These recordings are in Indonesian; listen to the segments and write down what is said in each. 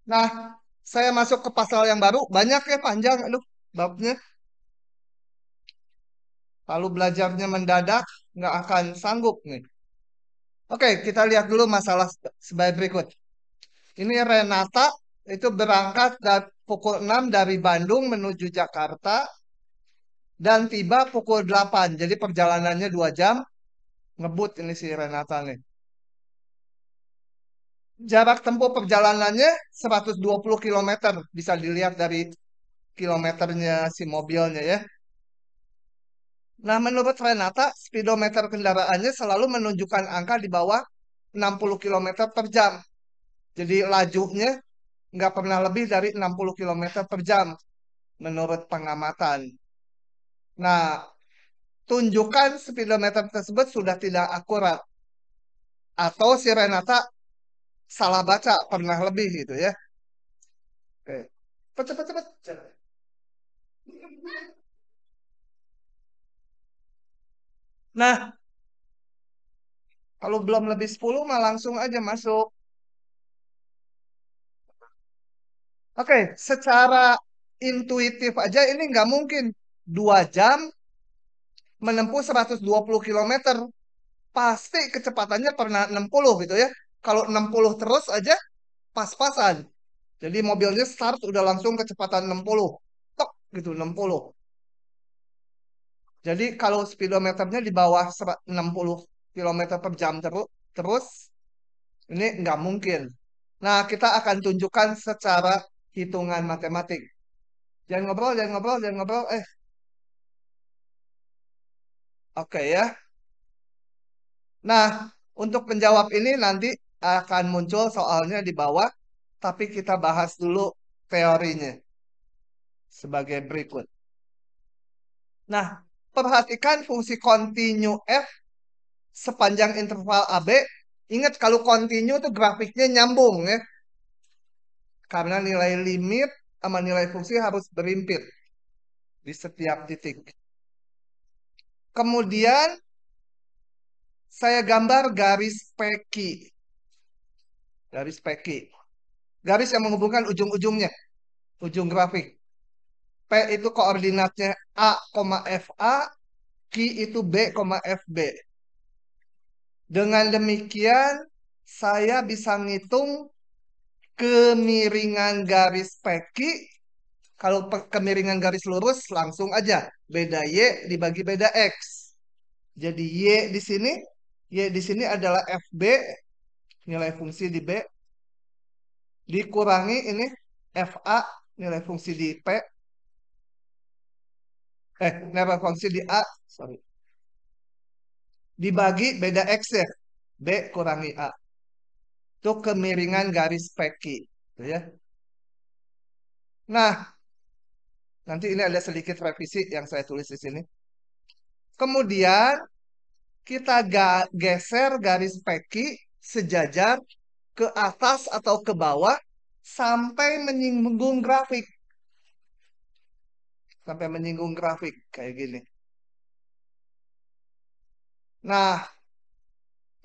Nah, saya masuk ke pasal yang baru, banyak ya panjang, aduh, babnya. Kalau belajarnya mendadak, nggak akan sanggup nih. Oke, kita lihat dulu masalah sebagai berikut. Ini Renata itu berangkat dari pukul 6 dari Bandung menuju Jakarta dan tiba pukul 8. Jadi perjalanannya 2 jam, ngebut ini si Renata nih. Jarak tempuh perjalanannya 120 kilometer, bisa dilihat dari kilometernya si mobilnya ya. Nah, menurut Renata, speedometer kendaraannya selalu menunjukkan angka di bawah 60 kilometer per jam. Jadi lajunya nggak pernah lebih dari 60 kilometer per jam menurut pengamatan. Nah, tunjukkan speedometer tersebut sudah tidak akurat. Atau si Renata salah baca, pernah lebih gitu ya. Oke. Cepet, cepet, cepet. Nah, kalau belum lebih 10 mah langsung aja masuk. Oke, secara intuitif aja ini nggak mungkin. 2 jam menempuh 120 kilometer. Pasti kecepatannya pernah 60 gitu ya. Kalau 60 terus aja pas-pasan. Jadi mobilnya start udah langsung kecepatan 60. Tok gitu 60. Jadi kalau speedometernya di bawah 60 kilometer per jam terus ini nggak mungkin. Nah, kita akan tunjukkan secara hitungan matematik. Jangan ngobrol, jangan ngobrol, jangan ngobrol. Oke ya. Nah, untuk menjawab ini nanti akan muncul soalnya di bawah, tapi kita bahas dulu teorinya sebagai berikut. Nah, perhatikan fungsi continue F sepanjang interval AB. Ingat kalau continue itu grafiknya nyambung ya, karena nilai limit sama nilai fungsi harus berimpit di setiap titik. Kemudian saya gambar garis peki. Garis peki. Garis yang menghubungkan ujung-ujungnya, ujung grafik. P itu koordinatnya A, FA, Q itu B, FB. Dengan demikian, saya bisa ngitung kemiringan garis peki. Kalau kemiringan garis lurus, langsung aja. Beda Y dibagi beda X. Jadi Y di sini adalah FB, nilai fungsi di B, dikurangi ini FA, nilai fungsi di P, nilai fungsi di A, sorry, dibagi beda X ya, B kurangi A. Itu kemiringan garis peki. Gitu ya. Nah, nanti ini ada sedikit revisi yang saya tulis di sini. Kemudian kita geser garis peki sejajar ke atas atau ke bawah sampai menyinggung grafik. Sampai menyinggung grafik kayak gini. Nah,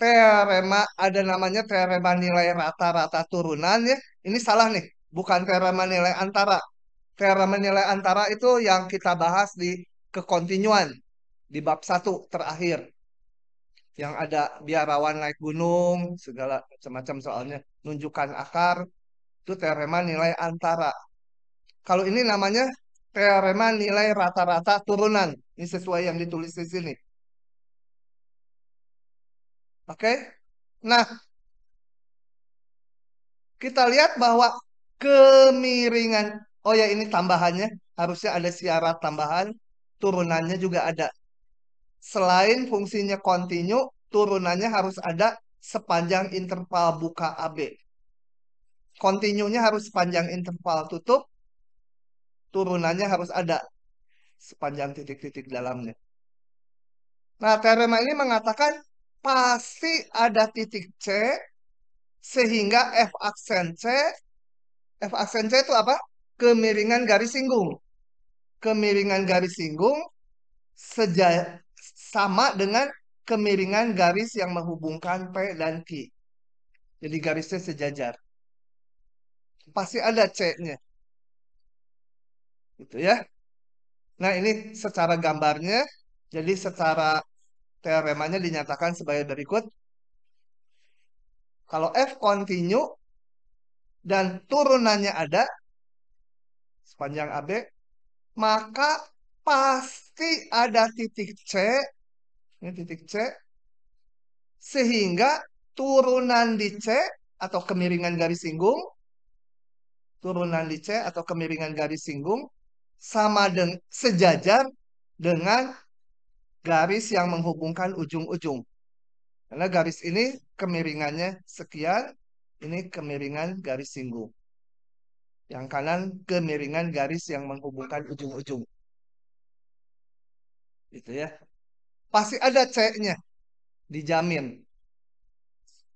teorema ada namanya teorema nilai rata-rata turunan ya. Ini salah nih, bukan teorema nilai antara. Teorema nilai antara itu yang kita bahas di kekontinuan di bab 1 terakhir. Yang ada biarawan naik gunung, segala macam-macam soalnya. Nunjukkan akar, itu teorema nilai antara. Kalau ini namanya teorema nilai rata-rata turunan. Ini sesuai yang ditulis di sini. Oke? Nah, kita lihat bahwa kemiringan, oh ya ini tambahannya, harusnya ada syarat tambahan, turunannya juga ada. Selain fungsinya kontinu, turunannya harus ada sepanjang interval buka AB. Kontinunya harus sepanjang interval tutup, turunannya harus ada sepanjang titik-titik dalamnya. Nah, teorema ini mengatakan pasti ada titik C sehingga F aksen C itu apa? Kemiringan garis singgung. Kemiringan garis singgung seja sama dengan kemiringan garis yang menghubungkan P dan Q. Jadi garisnya sejajar. Pasti ada C-nya. Gitu ya. Nah, ini secara gambarnya. Jadi secara teoremanya dinyatakan sebagai berikut. Kalau F kontinu dan turunannya ada sepanjang AB, maka pasti ada titik C, ini titik C, sehingga turunan di C atau kemiringan garis singgung, turunan di C atau kemiringan garis singgung sama dengan sejajar dengan garis yang menghubungkan ujung-ujung. Karena garis ini kemiringannya sekian, ini kemiringan garis singgung. Yang kanan kemiringan garis yang menghubungkan ujung-ujung. Gitu ya. Pasti ada C-nya, dijamin.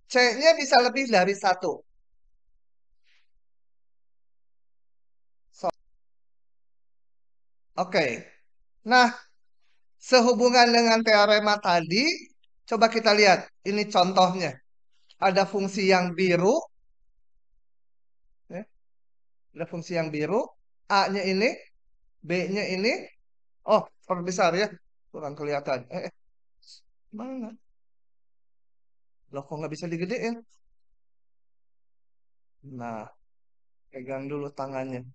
C-nya bisa lebih dari satu. So, oke. Nah, sehubungan dengan teorema tadi, coba kita lihat. Ini contohnya. Ada fungsi yang biru. Ya, ada fungsi yang biru. A-nya ini, B-nya ini. Oh, perbesar ya. Kurang kelihatan. Mana? Loh, kok nggak bisa digedein? Nah, pegang dulu tangannya.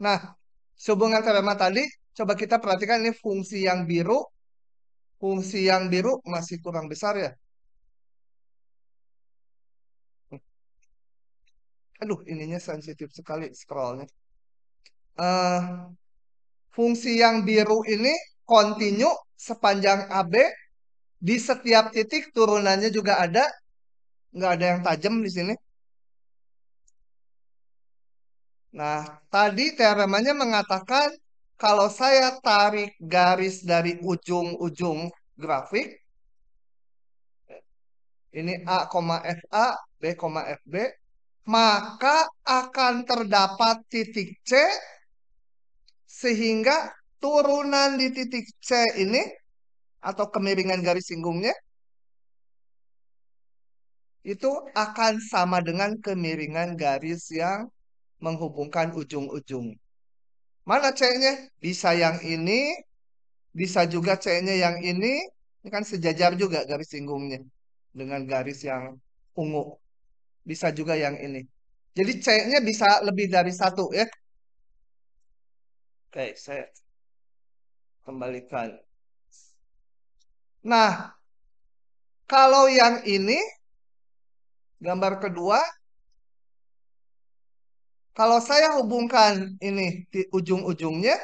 Nah, sehubungan teorema tadi, coba kita perhatikan ini fungsi yang biru. Fungsi yang biru masih kurang besar ya. Aduh, ininya sensitif sekali scrollnya. Eh, fungsi yang biru ini kontinu sepanjang AB. Di setiap titik turunannya juga ada. Nggak ada yang tajam di sini. Nah, tadi teoremanya mengatakan kalau saya tarik garis dari ujung-ujung grafik, ini A, FA, B, FB, maka akan terdapat titik C sehingga turunan di titik C ini atau kemiringan garis singgungnya itu akan sama dengan kemiringan garis yang menghubungkan ujung-ujung. Mana C-nya? Bisa yang ini, bisa juga C-nya yang ini. Ini kan sejajar juga garis singgungnya dengan garis yang ungu. Bisa juga yang ini. Jadi C-nya bisa lebih dari satu ya. Oke, saya kembalikan. Nah, kalau yang ini, gambar kedua, kalau saya hubungkan ini di ujung-ujungnya,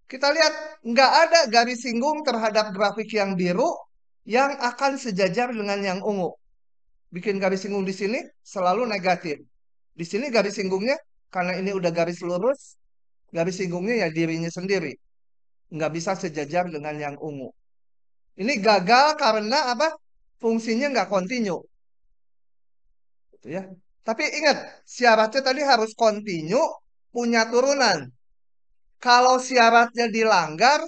kita lihat nggak ada garis singgung terhadap grafik yang biru yang akan sejajar dengan yang ungu. Bikin garis singgung di sini selalu negatif. Di sini garis singgungnya, karena ini udah garis lurus, garis singgungnya ya dirinya sendiri. Nggak bisa sejajar dengan yang ungu. Ini gagal karena apa? Fungsinya nggak kontinu. Gitu ya. Tapi ingat, syaratnya tadi harus kontinu, punya turunan. Kalau syaratnya dilanggar,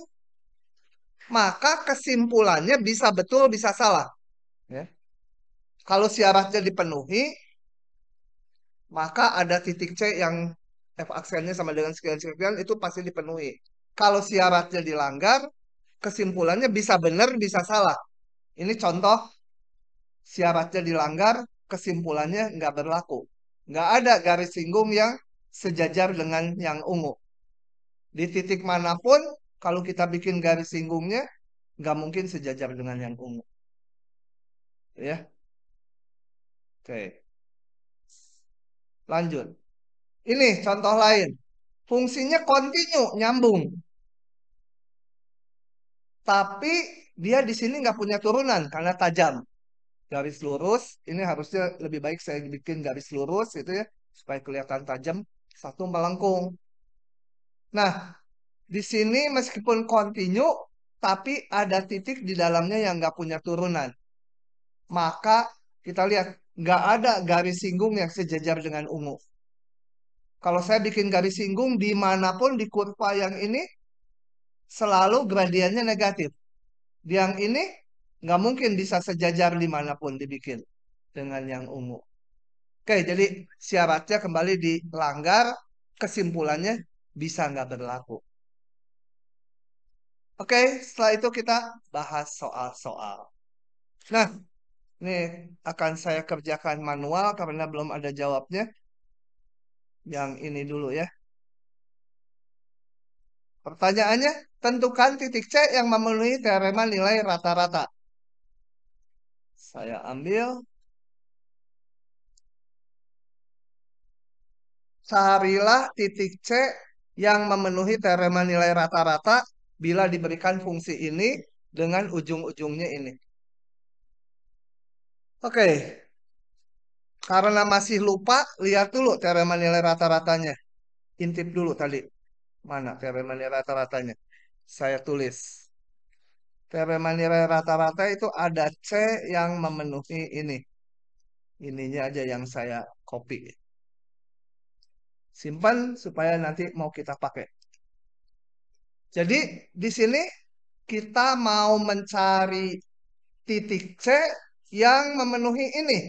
maka kesimpulannya bisa betul, bisa salah. Ya. Kalau syaratnya dipenuhi, maka ada titik C yang F aksennya sama dengan sekian-sekian, itu pasti dipenuhi. Kalau syaratnya dilanggar, kesimpulannya bisa benar, bisa salah. Ini contoh syaratnya dilanggar, kesimpulannya nggak berlaku. Nggak ada garis singgung yang sejajar dengan yang ungu. Di titik manapun, kalau kita bikin garis singgungnya, nggak mungkin sejajar dengan yang ungu. Ya, oke. Lanjut. Ini contoh lain. Fungsinya kontinu, nyambung. Tapi dia di sini nggak punya turunan karena tajam. Garis lurus, ini harusnya lebih baik saya bikin garis lurus itu ya, supaya kelihatan tajam. Satu melengkung. Nah, di sini meskipun kontinu, tapi ada titik di dalamnya yang nggak punya turunan. Maka kita lihat, nggak ada garis singgung yang sejajar dengan ungu. Kalau saya bikin garis singgung dimanapun di kurva yang ini, selalu gradiennya negatif. Yang ini nggak mungkin bisa sejajar dimanapun dibikin dengan yang ungu. Oke, jadi syaratnya kembali dilanggar, kesimpulannya bisa nggak berlaku. Oke, setelah itu kita bahas soal-soal. Nah, ini akan saya kerjakan manual karena belum ada jawabnya. Yang ini dulu ya. Pertanyaannya, tentukan titik C yang memenuhi teorema nilai rata-rata. Saya ambil, carilah titik C yang memenuhi teorema nilai rata-rata bila diberikan fungsi ini dengan ujung-ujungnya ini. Oke, karena masih lupa, lihat dulu teorema nilai rata-ratanya. Intip dulu tadi. Mana teorema nilai rata-ratanya? Saya tulis. Teorema nilai rata-rata itu ada C yang memenuhi ini. Ininya aja yang saya copy. Simpan supaya nanti mau kita pakai. Jadi di sini kita mau mencari titik C yang memenuhi ini.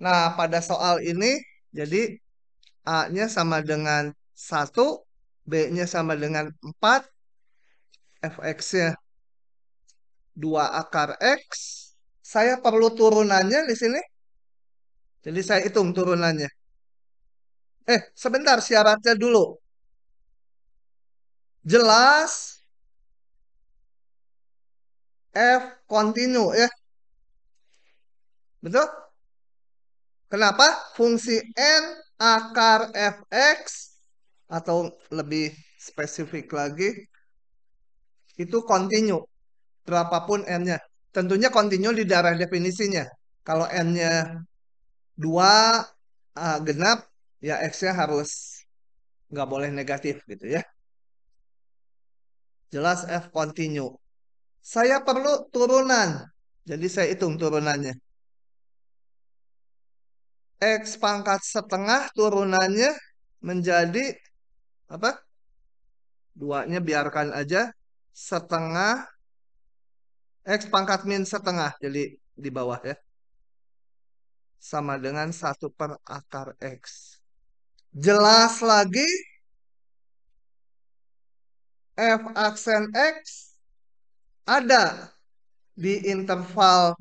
Nah, pada soal ini, jadi A-nya sama dengan 1, B-nya sama dengan 4, fx-nya 2 akar X. Saya perlu turunannya di sini. Jadi saya hitung turunannya. Sebentar syaratnya dulu. Jelas F kontinu ya. Betul? Kenapa? Fungsi N akar fx atau lebih spesifik lagi itu kontinu berapapun N-nya. Tentunya kontinu di daerah definisinya. Kalau N-nya 2 genap, ya X-nya harus nggak boleh negatif gitu ya. Jelas F kontinu. Saya perlu turunan. Jadi saya hitung turunannya. X pangkat setengah turunannya menjadi apa? Duanya biarkan aja. Setengah X pangkat min setengah. Jadi di bawah ya. Sama dengan 1/akar X. Jelas lagi F aksen X ada di interval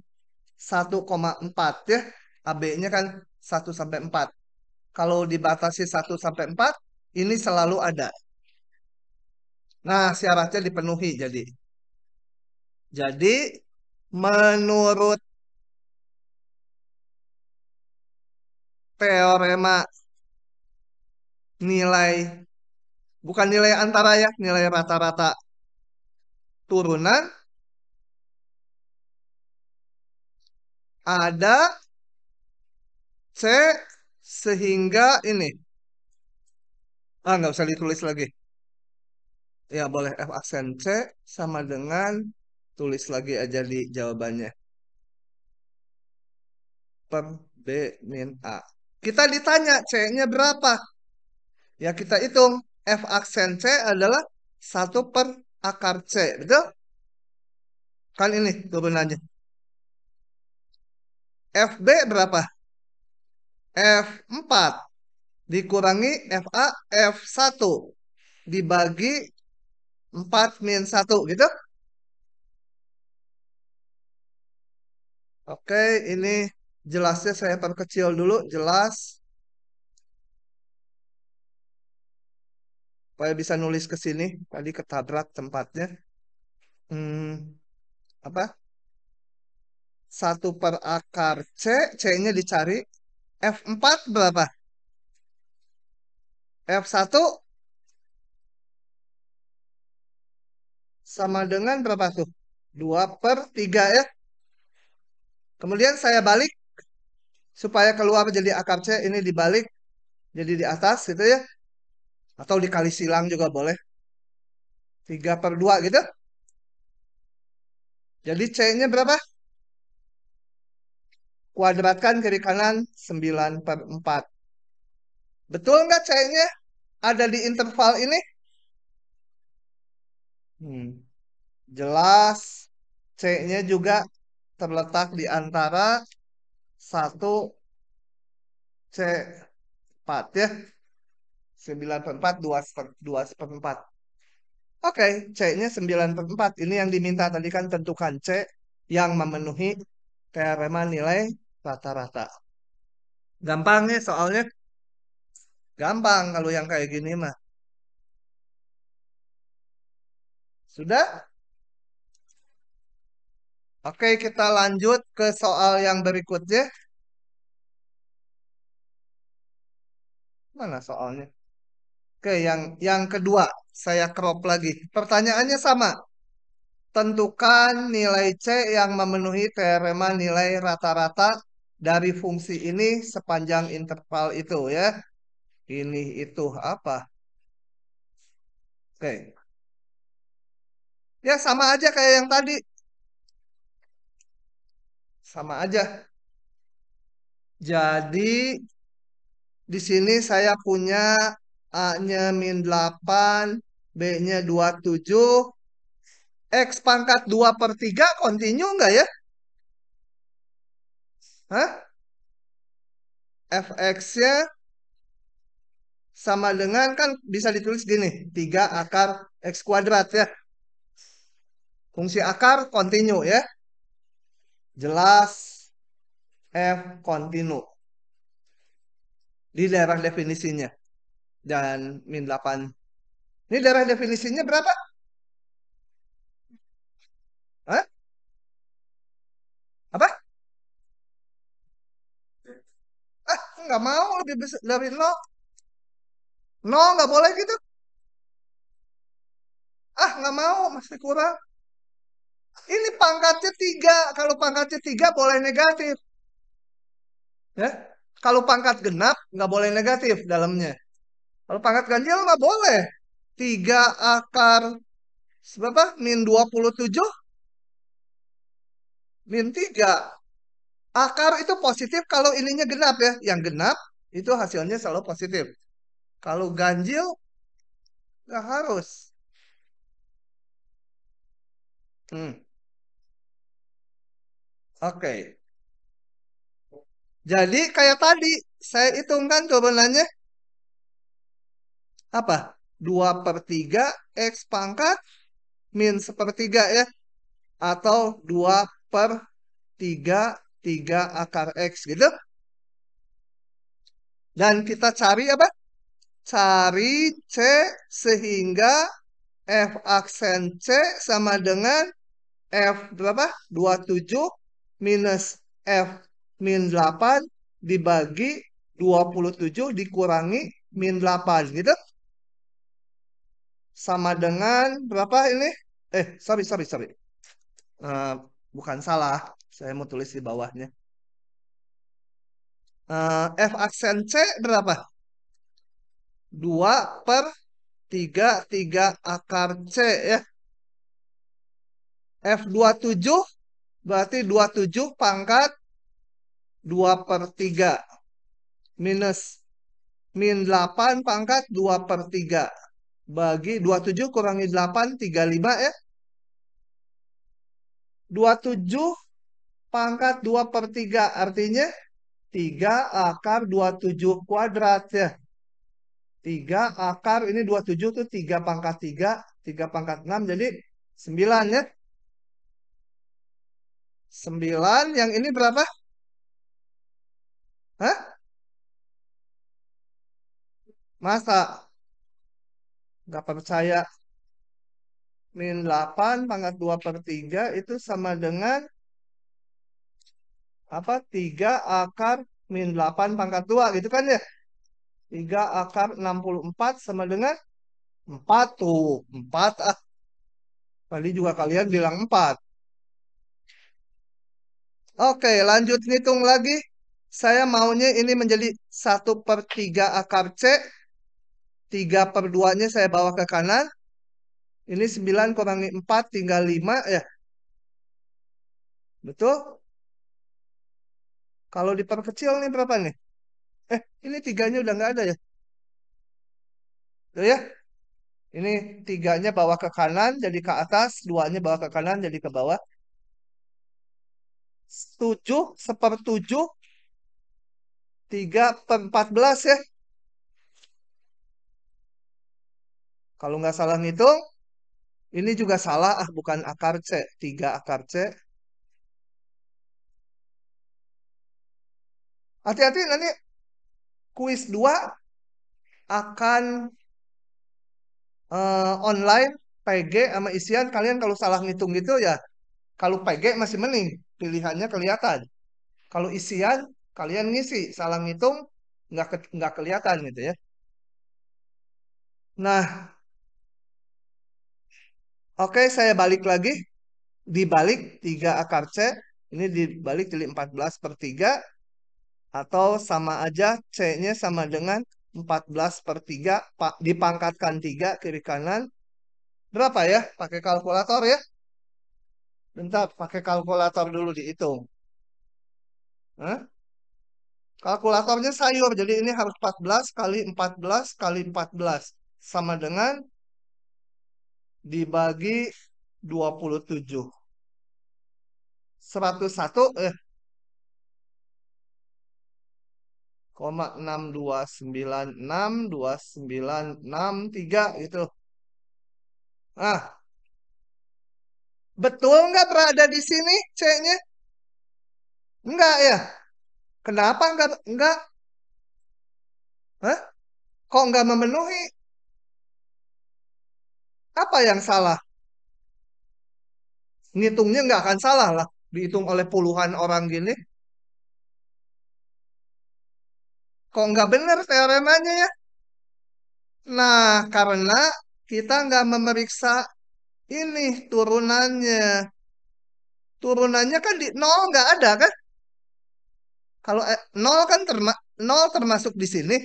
1,4 ya. AB-nya kan 1 sampai 4. Kalau dibatasi 1 sampai 4, ini selalu ada. Nah, syaratnya dipenuhi jadi. Jadi, menurut teorema nilai, bukan nilai antara ya, nilai rata-rata turunan, ada C sehingga ini. Nggak usah ditulis lagi. Ya, boleh F aksen C sama dengan tulis lagi aja di jawabannya. Per B min A. Kita ditanya C-nya berapa? Ya kita hitung. F aksen C adalah 1/akar C. Betul? Kan ini turunannya. FB berapa? F4 dikurangi FA F1 dibagi 4-1 gitu. Oke, ini jelasnya saya perkecil dulu. Jelas. Supaya bisa nulis ke sini. Tadi ketabrak tempatnya. Hmm, apa? 1/akar C. C-nya dicari. F4 berapa? F1 sama dengan berapa tuh? 2/3 ya. Kemudian saya balik supaya keluar jadi akar C ini dibalik jadi di atas gitu ya. Atau dikali silang juga boleh. 3/2 gitu. Jadi C-nya berapa? Kuadratkan kiri kanan 9/4. Betul nggak C-nya ada di interval ini? Hmm, jelas C-nya juga terletak di antara 1 C 4 ya. 9/4, 2/4. Oke, C-nya 9/4. Ini yang diminta tadi kan tentukan C yang memenuhi teorema nilai rata-rata. Gampang ya soalnya. Gampang kalau yang kayak gini mah. Sudah? Oke, kita lanjut ke soal yang berikutnya. Mana soalnya? Oke, yang kedua, saya crop lagi. Pertanyaannya sama. Tentukan nilai C yang memenuhi teorema nilai rata-rata dari fungsi ini sepanjang interval itu ya. Ini itu apa? Oke. Ya sama aja kayak yang tadi. Sama aja. Jadi di sini saya punya A-nya -8, B-nya 27, X pangkat 2/3 continue nggak ya? Hah? Fx-nya sama dengan kan bisa ditulis gini, 3 akar X kuadrat ya. Fungsi akar continue ya. Jelas F continue di daerah definisinya. Dan -8. Ini daerah definisinya berapa? Hah? Apa? Ah, nggak mau lebih besar dari nol. Nol nggak boleh gitu. Ah, nggak mau, masih kurang. Ini pangkatnya 3. Kalau pangkatnya 3 boleh negatif. Ya. Kalau pangkat genap nggak boleh negatif dalamnya. Kalau pangkat ganjil nggak boleh. 3 akar berapa? -27 -3. Akar itu positif kalau ininya genap ya. Yang genap itu hasilnya selalu positif. Kalau ganjil nggak harus. Hmm. Oke. Jadi kayak tadi saya hitungkan turunannya apa? 2/3 X pangkat -1/3 ya. Atau 2/3 3 akar X gitu. Dan kita cari apa? Cari C sehingga F aksen C sama dengan F berapa? 27 minus F -8 dibagi 27 dikurangi -8 gitu. Sama dengan berapa ini? Sorry, sorry, sorry. Eh, bukan salah. Saya mau tulis di bawahnya. F aksen C berapa? 2/3 akar C ya. F27 berarti 27 pangkat 2/3 minus -8 pangkat 2/3 bagi 27 kurangi 8 35 ya. 27 pangkat 2/3 artinya 3 akar 27 kuadrat ya. 3 akar ini 27 tuh 3 pangkat 3, 3 pangkat 6 jadi 9 ya. 9 yang ini berapa? Hah? Masa? Nggak percaya. -8 pangkat 2/3 itu sama dengan apa? 3 akar -8 pangkat 2 gitu kan ya? 3 akar 64 sama dengan 4 tuh. 4 ah. Tadi juga kalian bilang 4. Oke, lanjut ngitung lagi. Saya maunya ini menjadi 1/3 akar C. 3/2-nya saya bawa ke kanan. Ini 9 kurangi 4 tinggal 5 ya. Betul? Kalau diperkecil nih berapa nih? Ini tiganya udah nggak ada ya. Tuh ya. Ini tiganya bawa ke kanan jadi ke atas. Duanya bawa ke kanan jadi ke bawah. 7/7 3/14 ya. Kalau nggak salah ngitung, ini juga salah. Bukan akar C. 3 akar C. Hati-hati nanti kuis 2 akan online. PG sama isian. Kalian kalau salah ngitung gitu ya. Kalau PG masih mending. Pilihannya kelihatan. Kalau isian, kalian ngisi. Salah ngitung, nggak kelihatan gitu ya. Nah, oke, saya balik lagi. Dibalik 3 akar C. Ini dibalik jadi 14/3. Atau sama aja C-nya sama dengan 14/3. Dipangkatkan 3 kiri kanan. Berapa ya? Pakai kalkulator ya. Bentar, pakai kalkulator dulu dihitung. Hah? Kalkulatornya sayur. Jadi ini harus 14 kali 14 kali 14. Sama dengan dibagi 27. 101 0,62962963 gitu. Betul nggak berada di sini C-nya? Enggak ya? Kenapa enggak? Hah? Kok nggak memenuhi? Apa yang salah? Ngitungnya nggak akan salah lah. Dihitung oleh puluhan orang gini. Kok nggak benar teoremanya ya? Nah, karena kita nggak memeriksa ini turunannya. Turunannya kan di nol nggak ada kan? Kalau nol kan nol termasuk di sini.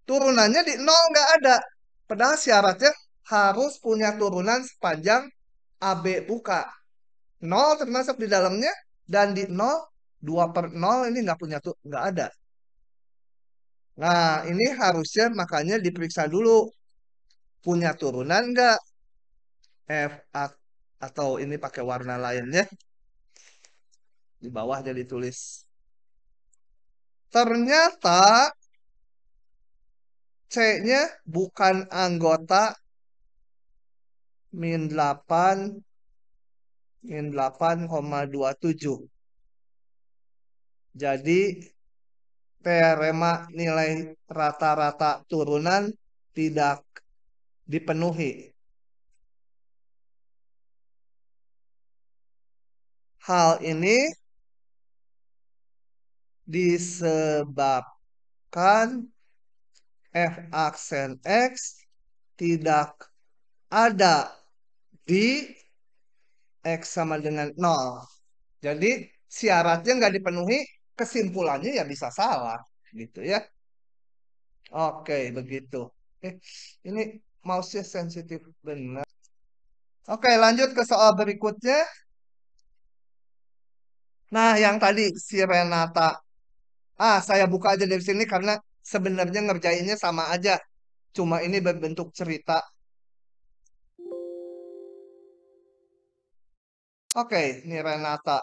Turunannya di nol nggak ada. Padahal syaratnya harus punya turunan sepanjang AB buka. Nol termasuk di dalamnya dan di nol 2/0 ini nggak punya tuh nggak ada. Nah ini harusnya makanya diperiksa dulu punya turunan nggak F atau ini pakai warna lainnya di bawah jadi tulis. Ternyata C-nya bukan anggota -8,27. Jadi teorema nilai rata-rata turunan tidak dipenuhi. Hal ini disebabkan f aksen X tidak ada di X sama dengan 0. Jadi syaratnya nggak dipenuhi, kesimpulannya ya bisa salah. Gitu ya. Oke, begitu. Eh, ini mouse-nya sensitif benar. Oke, lanjut ke soal berikutnya. Nah, yang tadi si Renata. Saya buka aja dari sini karena sebenarnya ngerjainnya sama aja. Cuma ini berbentuk cerita. Oke, ini Renata.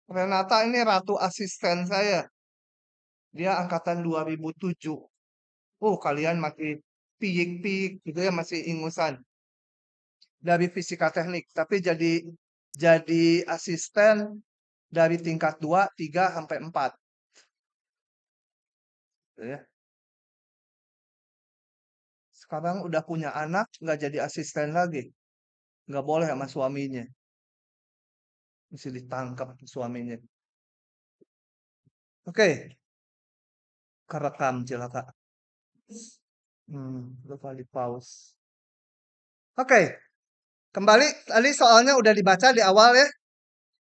Renata ini ratu asisten saya. Dia angkatan 2007. Kalian masih piyik-piyik gitu ya, masih ingusan dari fisika teknik. Tapi jadi asisten dari tingkat 2, 3, sampai 4. Gitu ya. Sekarang udah punya anak, nggak jadi asisten lagi. Nggak boleh sama suaminya. Mesti ditangkap suaminya. Oke, kerekam cilaka. Lupa di pause. Oke, kembali tadi soalnya udah dibaca di awal ya.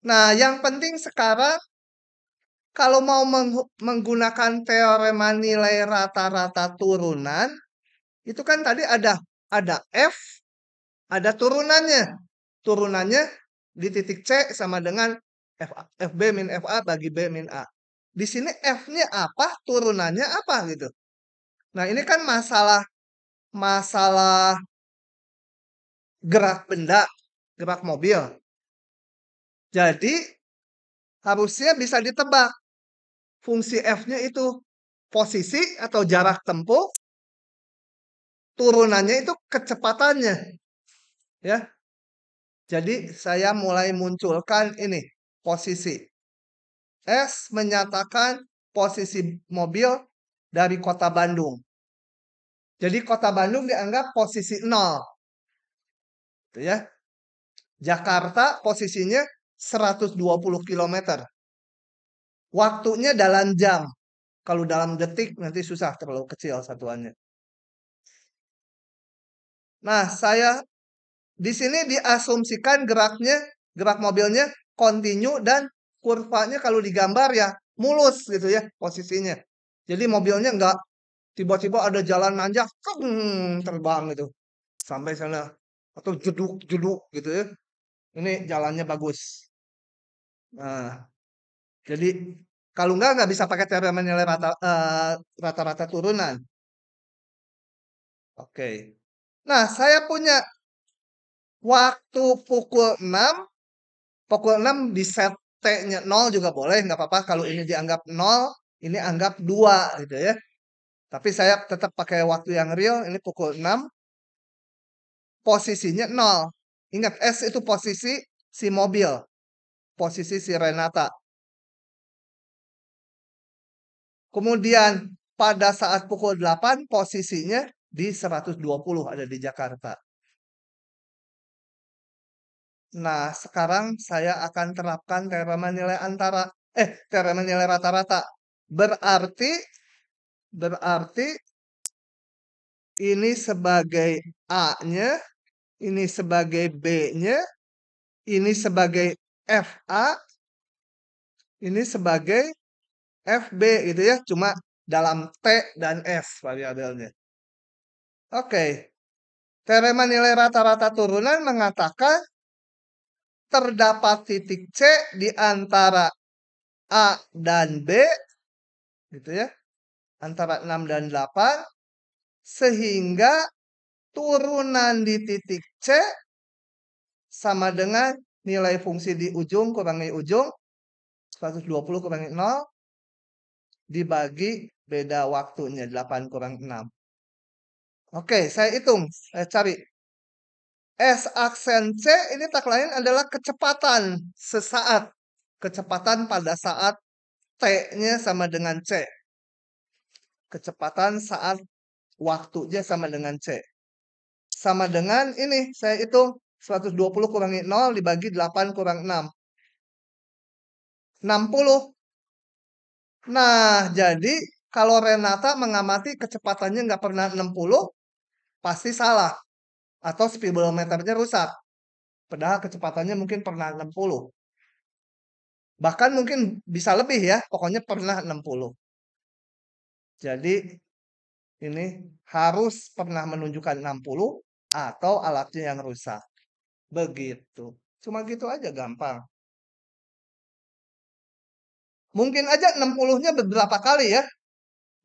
Nah, yang penting sekarang kalau mau menggunakan teorema nilai rata-rata turunan, itu kan tadi ada F, ada turunannya. Turunannya di titik C sama dengan FB min FA bagi B min A. Di sini F-nya apa, turunannya apa gitu. Nah, ini kan masalah gerak benda, gerak mobil. Jadi harusnya bisa ditebak. Fungsi F-nya itu posisi atau jarak tempuh, turunannya itu kecepatannya. Ya. Jadi saya mulai munculkan ini posisi. S menyatakan posisi mobil dari kota Bandung. Jadi kota Bandung dianggap posisi 0. Gitu ya. Jakarta posisinya 120 km. Waktunya dalam jam. Kalau dalam detik nanti susah, terlalu kecil satuannya. Nah, saya di sini diasumsikan gerak mobilnya kontinu dan kurvanya kalau digambar ya mulus gitu ya posisinya. Jadi mobilnya nggak tiba-tiba ada jalan nanjak, terbang gitu sampai sana atau jeduk-jeduk gitu ya. Ini jalannya bagus. Nah, jadi kalau nggak bisa pakai teorema nilai rata-rata turunan. Oke. Nah, saya punya waktu pukul 6 di set T-nya 0 juga boleh, nggak apa-apa. Kalau ini dianggap 0, ini anggap 2 gitu ya. Tapi saya tetap pakai waktu yang real, ini pukul 6, posisinya 0. Ingat, S itu posisi si mobil, posisi si Renata. Kemudian pada saat pukul 8, posisinya di 120 ada di Jakarta. Nah, sekarang saya akan terapkan teorema nilai teorema nilai rata-rata. Berarti ini sebagai A-nya, ini sebagai B-nya, ini sebagai FA, ini sebagai FB gitu ya. Cuma dalam T dan S variabelnya. Oke. Teorema nilai rata-rata turunan mengatakan terdapat titik C di antara A dan B gitu ya. Antara 6 dan 8 sehingga turunan di titik C sama dengan nilai fungsi di ujung kurangi ujung 120 kurangi 0 dibagi beda waktunya 8 kurang 6. Oke, saya hitung, saya cari. S aksen C ini tak lain adalah kecepatan sesaat. Kecepatan pada saat T-nya sama dengan C. Kecepatan saat waktunya sama dengan C. Sama dengan ini, saya hitung 120 kurangi 0 dibagi 8 kurang 6. 60. Nah, jadi kalau Renata mengamati kecepatannya nggak pernah 60, pasti salah. Atau speedometernya rusak. Padahal kecepatannya mungkin pernah 60. Bahkan mungkin bisa lebih ya, pokoknya pernah 60. Jadi ini harus pernah menunjukkan 60 atau alatnya yang rusak. Begitu. Cuma gitu aja gampang. Mungkin aja 60-nya beberapa kali ya.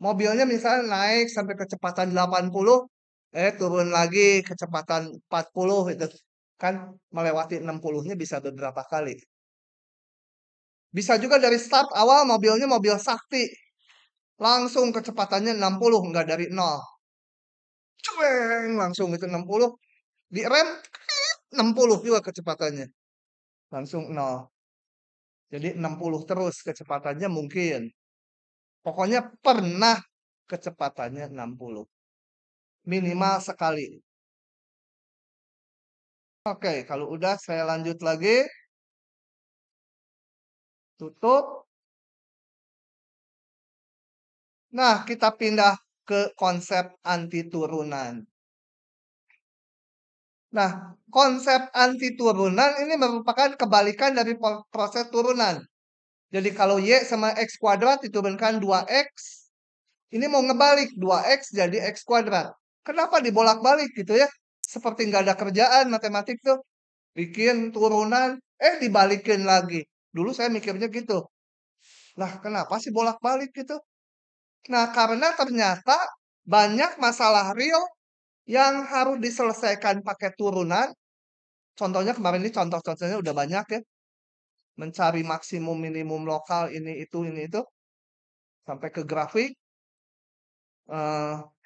Mobilnya misalnya naik sampai kecepatan 80, turun lagi kecepatan 40 itu. Kan melewati 60-nya bisa beberapa kali. Bisa juga dari start awal mobilnya mobil sakti. Langsung kecepatannya 60, nggak dari 0. Cueng, langsung itu 60. Direm 60 juga kecepatannya. Langsung 0. Jadi 60 terus kecepatannya mungkin. Pokoknya pernah kecepatannya 60. Minimal sekali. Oke, kalau udah saya lanjut lagi. Tutup. Nah, kita pindah ke konsep anti turunan. Nah, konsep anti turunan ini merupakan kebalikan dari proses turunan. Jadi kalau Y sama X kuadrat diturunkan 2X. Ini mau ngebalik 2X jadi X kuadrat. Kenapa dibolak-balik gitu ya? Seperti nggak ada kerjaan matematik tuh. Bikin turunan, dibalikin lagi. Dulu saya mikirnya gitu. Lah kenapa sih bolak-balik gitu? Nah karena ternyata banyak masalah real yang harus diselesaikan pakai turunan. Contohnya kemarin ini contoh-contohnya udah banyak ya. Mencari maksimum minimum lokal ini itu. sampai ke grafik,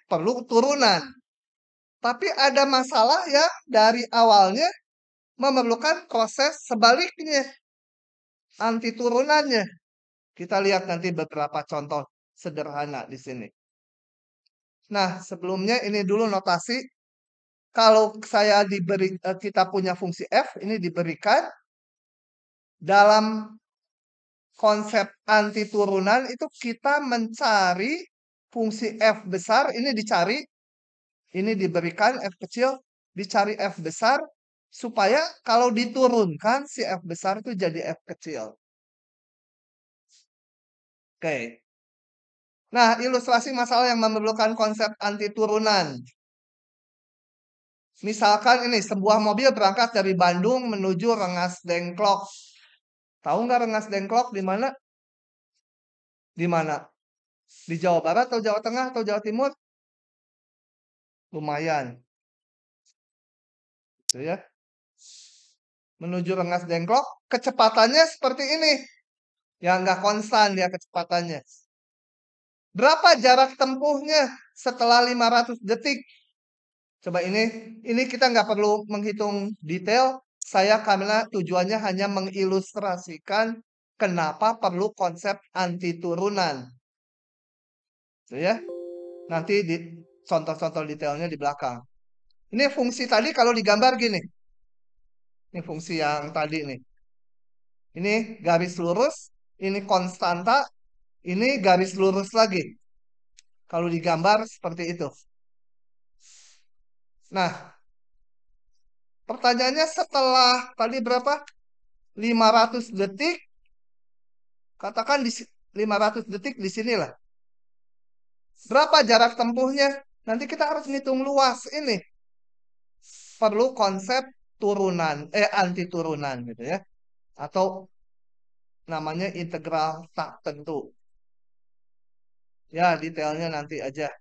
perlu turunan. Tapi ada masalah ya dari awalnya memerlukan proses sebaliknya, anti turunannya. Kita lihat nanti beberapa contoh sederhana di sini. Nah, sebelumnya ini dulu notasi. Kalau kita punya fungsi f, ini diberikan dalam konsep anti turunan itu kita mencari fungsi f besar, ini dicari, ini diberikan f kecil, dicari f besar, supaya kalau diturunkan si f besar itu jadi f kecil. Oke. Nah, ilustrasi masalah yang memerlukan konsep anti turunan. Misalkan ini, sebuah mobil berangkat dari Bandung menuju Rengas Dengklok. Tahu nggak Rengas Dengklok di mana? Di mana? Di Jawa Barat atau Jawa Tengah atau Jawa Timur? Lumayan. Gitu ya. Menuju Rengas Dengklok, kecepatannya seperti ini. Ya nggak konstan dia kecepatannya. Berapa jarak tempuhnya setelah 500 detik? Coba ini kita nggak perlu menghitung detail. Saya karena tujuannya hanya mengilustrasikan kenapa perlu konsep anti turunan. So, ya. Nanti di contoh-contoh detailnya di belakang. Ini fungsi tadi kalau digambar gini. Ini fungsi yang tadi nih. Ini garis lurus, ini konstanta, ini garis lurus lagi. Kalau digambar seperti itu. Nah, pertanyaannya setelah tadi berapa? 500 detik. Katakan di 500 detik di sinilah. Berapa jarak tempuhnya? Nanti kita harus ngitung luas ini. Perlu konsep turunan, anti turunan gitu ya. Atau namanya integral tak tentu. Ya, detailnya nanti aja.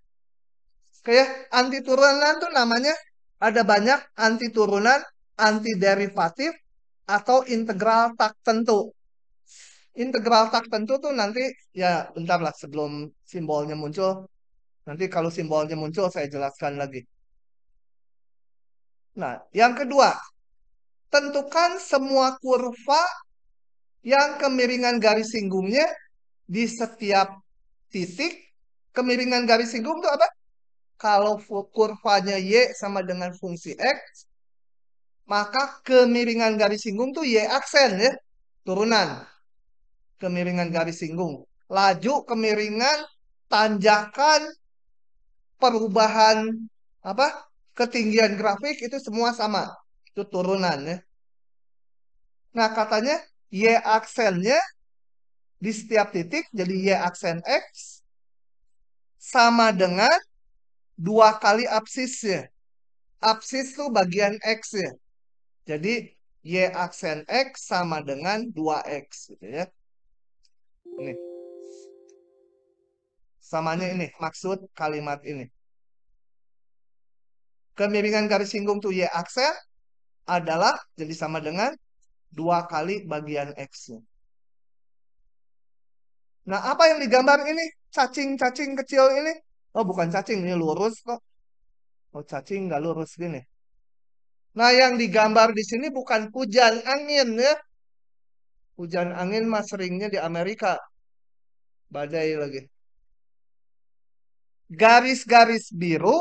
Oke ya, anti turunan tuh namanya ada banyak anti turunan, anti derivatif, atau integral tak tentu. Integral tak tentu tuh nanti ya bentar lah sebelum simbolnya muncul. Nanti kalau simbolnya muncul saya jelaskan lagi. Nah, yang kedua, tentukan semua kurva yang kemiringan garis singgungnya di setiap titik. Kemiringan garis singgung itu apa? Kalau kurvanya Y sama dengan fungsi X, maka kemiringan garis singgung tuh Y aksen ya. Turunan. Kemiringan garis singgung. Laju, kemiringan, tanjakan, perubahan apa? Ketinggian grafik itu semua sama. Itu turunan ya. Nah, katanya Y aksennya di setiap titik jadi Y aksen X sama dengan 2 kali absisnya. Absis itu bagian X ya. Jadi Y aksen X sama dengan 2X gitu ya. Ini. Samanya ini, maksud kalimat ini. Kemiringan garis singgung tuh Y aksen adalah jadi sama dengan 2 kali bagian X. Nah, apa yang digambar ini? Cacing-cacing kecil ini. Oh, bukan cacing, ini lurus kok. Oh, cacing nggak lurus gini. Nah, yang digambar di sini bukan hujan angin ya. Hujan angin mas seringnya di Amerika. Badai lagi. Garis-garis biru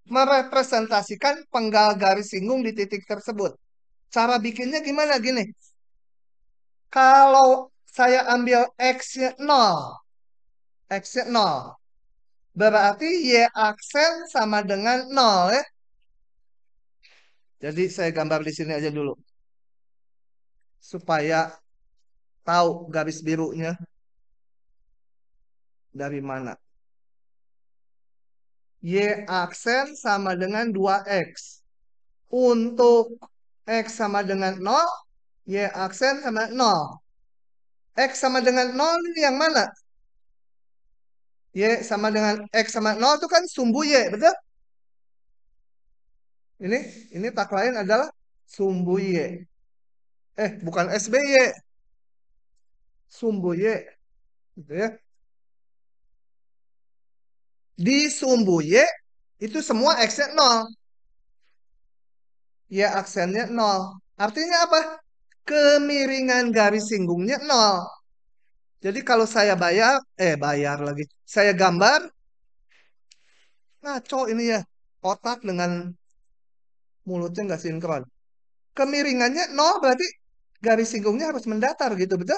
merepresentasikan penggal garis singgung di titik tersebut. Cara bikinnya gimana gini? Kalau saya ambil X-nya 0, X-nya 0, berarti Y aksen sama dengan 0 ya. Jadi saya gambar di sini aja dulu. Supaya tahu garis birunya dari mana. Y aksen sama dengan 2X. Untuk X sama dengan 0, Y aksen sama 0. X sama dengan 0 ini yang mana? Y sama dengan X sama 0 itu kan sumbu Y, betul? Ini tak lain adalah sumbu Y. Bukan SBY. Sumbu Y. Gitu ya. Di sumbu Y itu semua X-nya 0. Y aksennya 0. Artinya apa? Kemiringan garis singgungnya 0. Jadi kalau saya bayar lagi. Saya gambar, ngaco ini ya. Otak dengan mulutnya nggak sinkron. Kemiringannya 0 berarti garis singgungnya harus mendatar gitu, betul?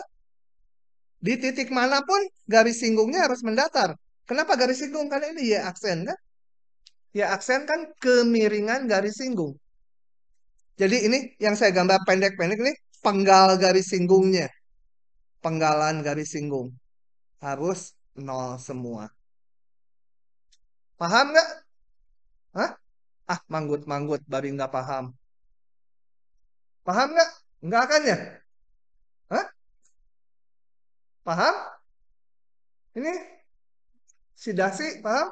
Di titik manapun garis singgungnya harus mendatar. Kenapa garis singgung? Karena ini Y aksen kan? Y aksen kan kemiringan garis singgung. Jadi ini yang saya gambar pendek-pendek ini penggal garis singgungnya. Penggalan garis singgung. Harus 0 semua. Paham nggak? Hah? Ah, manggut-manggut, baru nggak paham. Paham nggak? Nggak akan ya? Hah? Paham? Ini si Dasi, paham?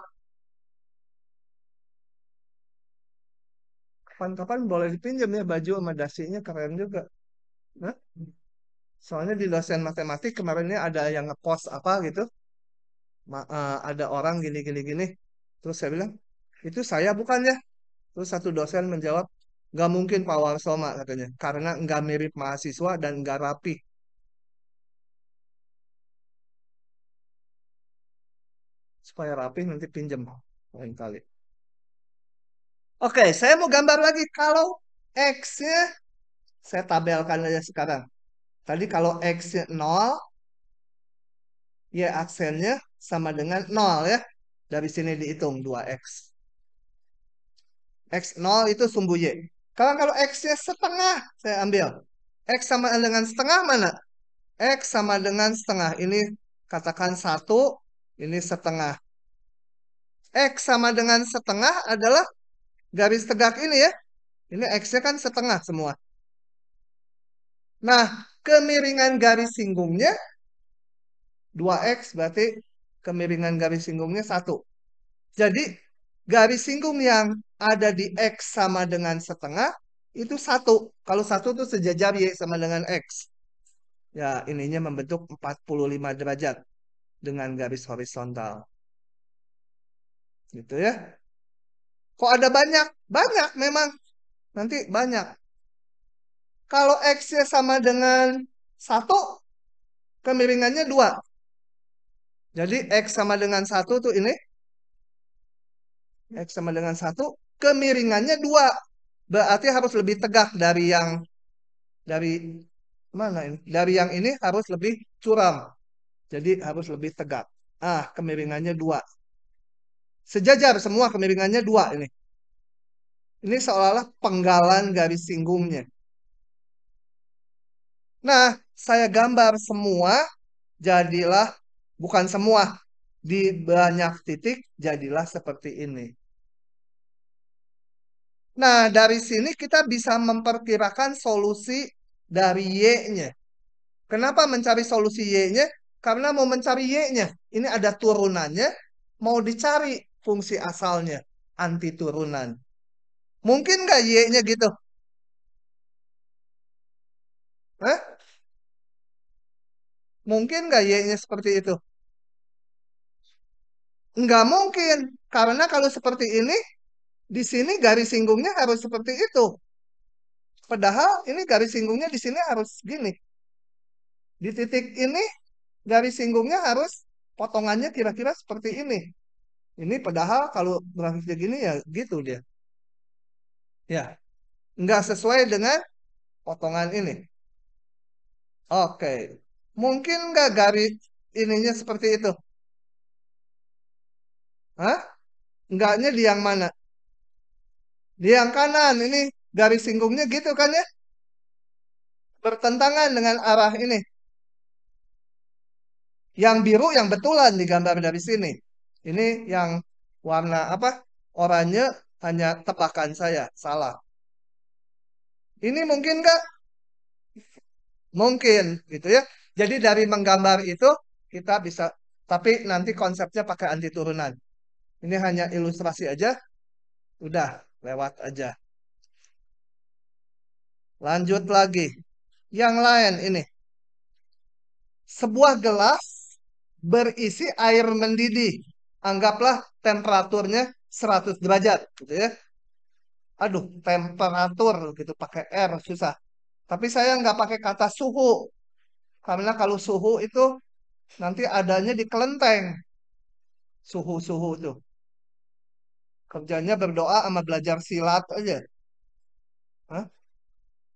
Kapan-kapan boleh dipinjam ya baju sama dasinya keren juga. Hah? Soalnya di dosen matematik kemarin ini ada yang ngepost apa gitu. Ada orang gini gini gini. Terus saya bilang, itu saya bukan ya? Terus satu dosen menjawab, nggak mungkin Pak Warsoma katanya, karena nggak mirip mahasiswa dan nggak rapi. Supaya rapi nanti pinjem lain kali. Oke, saya mau gambar lagi. Kalau X-nya, saya tabelkan aja sekarang. Tadi kalau X-nya 0, Y aksennya sama dengan 0 ya. Dari sini dihitung 2X. X0 itu sumbu Y. Kalau X-nya setengah, saya ambil. X sama dengan setengah mana? X sama dengan setengah. Ini katakan 1, ini setengah. X sama dengan setengah adalah garis tegak ini ya. Ini X-nya kan setengah semua. Nah, kemiringan garis singgungnya 2X berarti kemiringan garis singgungnya 1. Jadi garis singgung yang ada di X sama dengan setengah itu 1. Kalau 1 itu sejajar Y sama dengan X. Ya, ininya membentuk 45 derajat dengan garis horizontal. Gitu ya. Kok ada banyak? Banyak memang. Nanti banyak. Kalau X-nya sama dengan 1, kemiringannya 2. Jadi X sama dengan 1 tuh ini. X sama dengan 1, kemiringannya 2. Berarti harus lebih tegak dari mana ini? Dari yang ini harus lebih curam. Jadi harus lebih tegak. Kemiringannya 2. Sejajar semua kemiringannya 2 ini. Ini seolah-olah penggalan garis singgungnya. Nah, saya gambar semua, jadilah, bukan semua, di banyak titik jadilah seperti ini. Nah, dari sini kita bisa memperkirakan solusi dari Y-nya. Kenapa mencari solusi Y-nya? Karena mau mencari Y-nya. Ini ada turunannya, mau dicari fungsi asalnya, anti turunan. Mungkin nggak Y-nya gitu? Hah? Mungkin nggak Y-nya seperti itu? Nggak mungkin. Karena kalau seperti ini, di sini garis singgungnya harus seperti itu. Padahal ini garis singgungnya di sini harus gini. Di titik ini garis singgungnya harus potongannya kira-kira seperti ini. Ini padahal kalau grafiknya gini ya gitu dia. Ya, nggak sesuai dengan potongan ini. Oke. Mungkin nggak garis ininya seperti itu? Hah? Enggaknya di yang mana? Di yang kanan. Ini garis singgungnya gitu kan ya? Bertentangan dengan arah ini. Yang biru yang betulan digambar dari sini. Ini yang warna apa? Oranye hanya tebakan saya. Salah. Ini mungkin nggak? Mungkin gitu ya. Jadi dari menggambar itu kita bisa, tapi nanti konsepnya pakai anti turunan. Ini hanya ilustrasi aja, udah lewat aja. Lanjut lagi. Yang lain ini. Sebuah gelas berisi air mendidih. Anggaplah temperaturnya 100 derajat gitu ya. Aduh, temperatur gitu pakai R susah. Tapi saya nggak pakai kata suhu. Karena kalau suhu itu nanti adanya di kelenteng. Suhu-suhu tuh. Kerjanya berdoa sama belajar silat aja. Hah?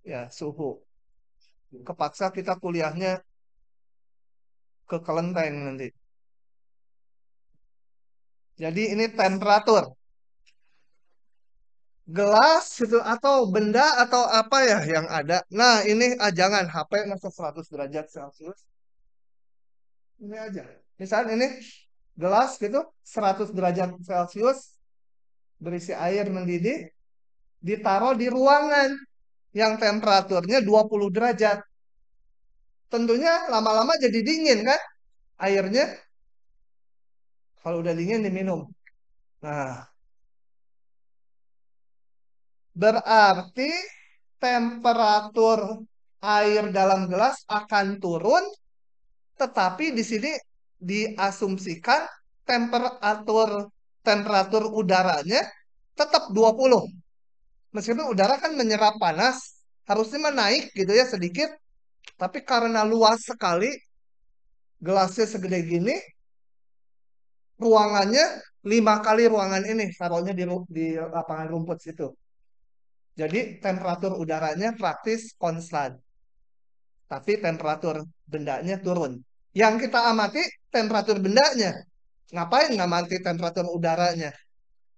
Ya, suhu. Kepaksa kita kuliahnya ke kelenteng nanti. Jadi ini temperatur. Gelas itu atau benda atau apa ya yang ada. Nah, ini jangan HP masa 100 derajat Celcius. Ini aja. Misalnya ini gelas gitu 100 derajat Celcius berisi air mendidih ditaruh di ruangan yang temperaturnya 20 derajat. Tentunya lama-lama jadi dingin kan airnya. Kalau udah dingin diminum. Nah, berarti temperatur air dalam gelas akan turun, tetapi di sini diasumsikan temperatur temperatur udaranya tetap 20. Meskipun udara kan menyerap panas, harusnya menaik gitu ya sedikit, tapi karena luas sekali, gelasnya segede gini, ruangannya 5 kali ruangan ini, taruhnya di lapangan rumput situ. Jadi temperatur udaranya praktis konstan, tapi temperatur bendanya turun. Yang kita amati temperatur bendanya. Ngapain ngamati temperatur udaranya?